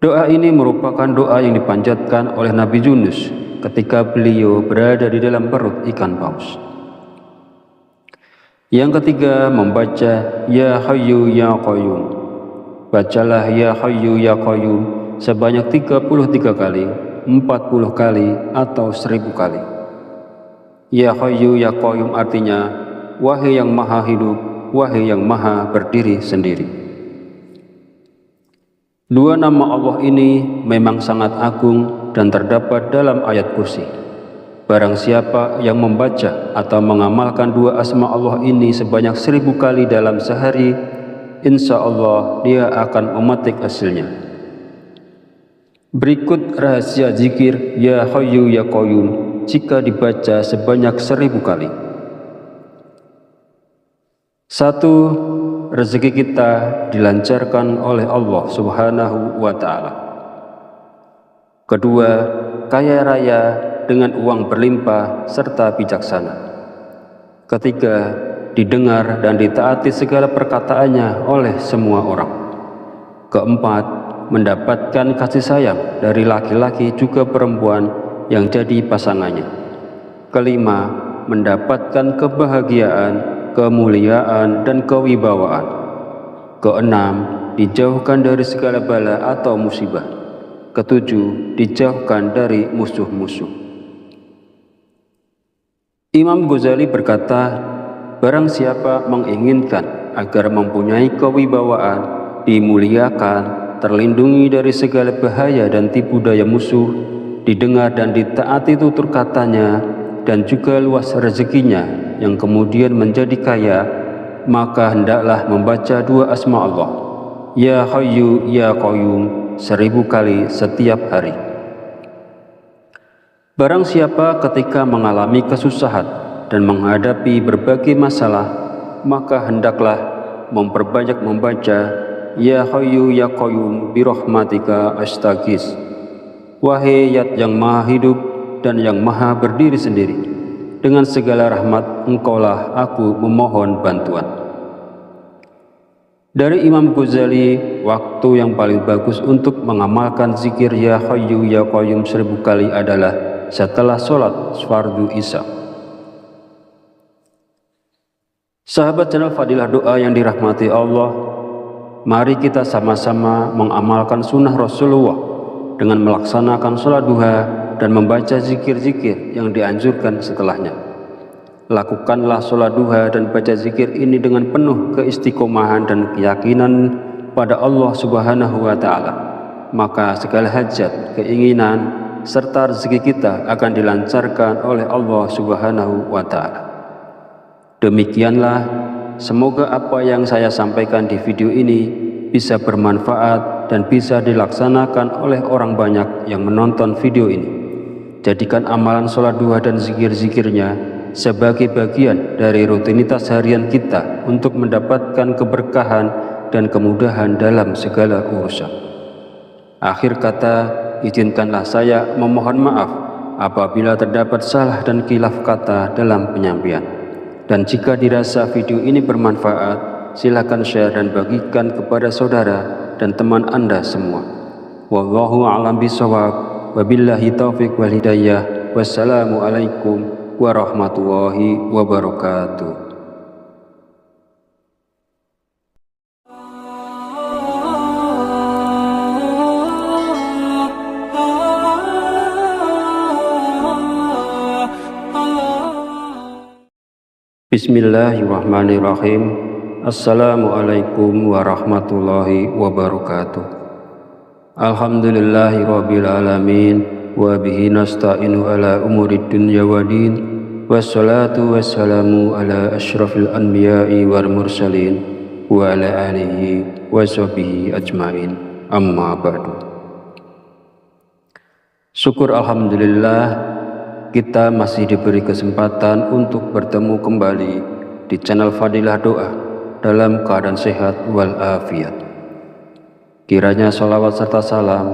A: Doa ini merupakan doa yang dipanjatkan oleh Nabi Yunus ketika beliau berada di dalam perut ikan paus. Yang ketiga, membaca Ya Hayyu Ya Qayyum. Bacalah Ya Hayyu Ya Qayyum sebanyak 33 kali, 40 kali, atau 1000 kali. Ya Hayyu Ya Qayyum artinya, wahai yang maha hidup, wahai yang maha berdiri sendiri. Dua nama Allah ini memang sangat agung dan terdapat dalam ayat kursi. Barang siapa yang membaca atau mengamalkan dua asma Allah ini sebanyak 1000 kali dalam sehari, insya Allah dia akan memetik hasilnya. Berikut rahasia zikir Ya Hayyu Ya Qayyum jika dibaca sebanyak 1000 kali. 1. Rezeki kita dilancarkan oleh Allah Subhanahu wa Ta'ala. Kedua, kaya raya dengan uang berlimpah serta bijaksana. Ketiga, didengar dan ditaati segala perkataannya oleh semua orang. Keempat, mendapatkan kasih sayang dari laki-laki juga perempuan yang jadi pasangannya. Kelima, mendapatkan kebahagiaan, kemuliaan, dan kewibawaan. Keenam, dijauhkan dari segala bala atau musibah. Ketujuh, dijauhkan dari musuh-musuh. Imam Ghazali berkata, barang siapa menginginkan agar mempunyai kewibawaan, dimuliakan, terlindungi dari segala bahaya dan tipu daya musuh, didengar dan ditaati tutur katanya, dan juga luas rezekinya yang kemudian menjadi kaya, maka hendaklah membaca dua asma Allah, Ya Hayyu Ya Qayyum, 1000 kali setiap hari. Barang siapa ketika mengalami kesusahan dan menghadapi berbagai masalah, maka hendaklah memperbanyak membaca Ya Hayyu Ya Qayyum birahmatika astaghis. Wahai Zat yang maha hidup dan yang maha berdiri sendiri, dengan segala rahmat engkaulah aku memohon bantuan. Dari Imam Ghazali, waktu yang paling bagus untuk mengamalkan zikir Ya Hayyu Ya Qayyum 1000 kali adalah setelah sholat fardu isya. Sahabat channel Fadilah Doa yang dirahmati Allah, mari kita sama-sama mengamalkan sunnah Rasulullah dengan melaksanakan sholat duha dan membaca zikir-zikir yang dianjurkan setelahnya. Lakukanlah sholat duha dan baca zikir ini dengan penuh keistiqomahan dan keyakinan pada Allah Subhanahu wa Ta'ala. Maka segala hajat, keinginan, serta rezeki kita akan dilancarkan oleh Allah Subhanahu wa Ta'ala. Demikianlah, semoga apa yang saya sampaikan di video ini bisa bermanfaat dan bisa dilaksanakan oleh orang banyak yang menonton video ini. Jadikan amalan sholat duha dan zikir-zikirnya sebagai bagian dari rutinitas harian kita untuk mendapatkan keberkahan dan kemudahan dalam segala urusan. Akhir kata, izinkanlah saya memohon maaf apabila terdapat salah dan khilaf kata dalam penyampaian. Dan jika dirasa video ini bermanfaat, silakan share dan bagikan kepada saudara dan teman Anda semua. Wallahu a'lam bishawab. Wabillahi taufiq wal hidayah. Wassalamualaikum warahmatullahi wabarakatuh. Bismillahirrahmanirrahim. Assalamualaikum warahmatullahi wabarakatuh. Alhamdulillahirabbil alamin wa bihi nasta'inu ala umurid dunya waddin. Wassalatu wassalamu ala asyrafil anbiya'i wal mursalin wa ala alihi wa sahbihi ajmain. Amma ba'du. Syukur alhamdulillah, kita masih diberi kesempatan untuk bertemu kembali di channel Fadilah Doa dalam keadaan sehat walafiat. Kiranya sholawat serta salam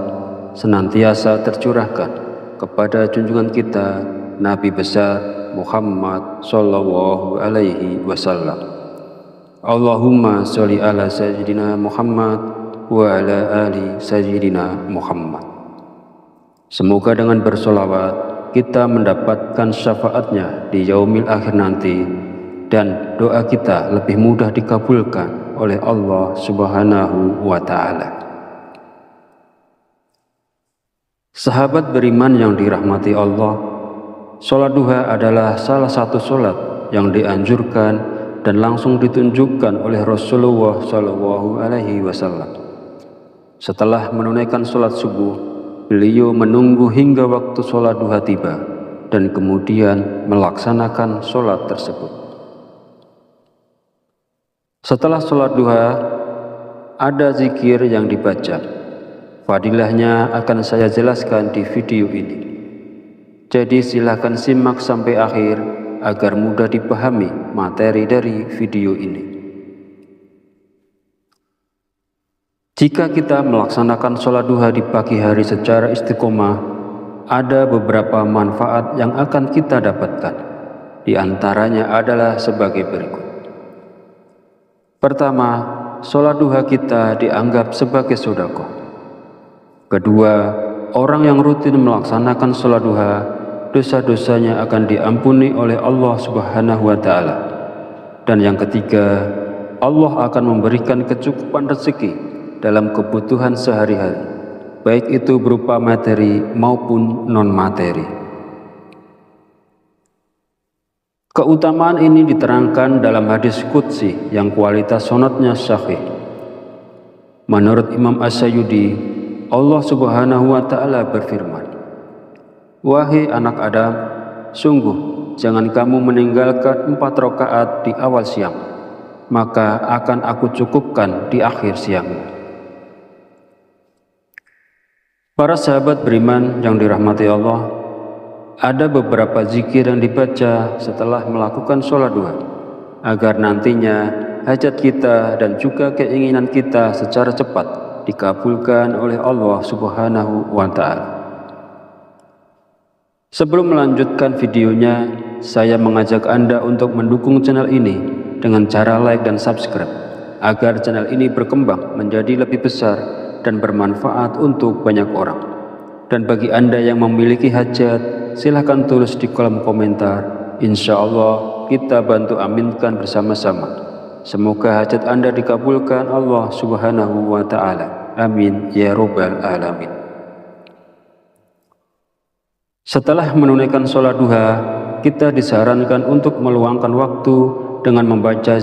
A: senantiasa tercurahkan kepada junjungan kita Nabi besar Muhammad Sallallahu Alaihi Wasallam. Allahumma sholli ala sayyidina Muhammad wa ala ali sayyidina Muhammad. Semoga dengan bersolawat kita mendapatkan syafaatnya di yaumil akhir nanti, dan doa kita lebih mudah dikabulkan oleh Allah Subhanahu wa Ta'ala. Sahabat beriman yang dirahmati Allah, sholat duha adalah salah satu sholat yang dianjurkan dan langsung ditunjukkan oleh Rasulullah Shallallahu Alaihi Wasallam. Setelah menunaikan sholat subuh, beliau menunggu hingga waktu sholat duha tiba dan kemudian melaksanakan sholat tersebut. Setelah sholat duha, ada zikir yang dibaca. Fadilahnya akan saya jelaskan di video ini. Jadi silahkan simak sampai akhir agar mudah dipahami materi dari video ini. Jika kita melaksanakan sholat duha di pagi hari secara istiqomah, ada beberapa manfaat yang akan kita dapatkan. Di antaranya adalah sebagai berikut. Pertama, sholat duha kita dianggap sebagai sedekah. Kedua, orang yang rutin melaksanakan sholat duha, dosa-dosanya akan diampuni oleh Allah Subhanahu wa Ta'ala. Dan yang ketiga, Allah akan memberikan kecukupan rezeki dalam kebutuhan sehari-hari, baik itu berupa materi maupun non-materi. Keutamaan ini diterangkan dalam hadis qudsi yang kualitas sanadnya sahih. Menurut Imam As-Sayyidi, Allah Subhanahu wa Ta'ala berfirman, "Wahai anak Adam, sungguh jangan kamu meninggalkan 4 rakaat di awal siang, maka akan aku cukupkan di akhir siang." Para sahabat beriman yang dirahmati Allah, ada beberapa zikir yang dibaca setelah melakukan sholat duha, agar nantinya hajat kita dan juga keinginan kita secara cepat dikabulkan oleh Allah Subhanahu wa Ta'ala. Sebelum melanjutkan videonya, saya mengajak Anda untuk mendukung channel ini dengan cara like dan subscribe, agar channel ini berkembang menjadi lebih besar dan bermanfaat untuk banyak orang. Dan bagi Anda yang memiliki hajat, silahkan tulis di kolom komentar. Insya Allah kita bantu aminkan bersama-sama. Semoga hajat Anda dikabulkan Allah Subhanahu wa Ta'ala. Amin ya Rabbal alamin. Setelah menunaikan sholat duha, kita disarankan untuk meluangkan waktu dengan membaca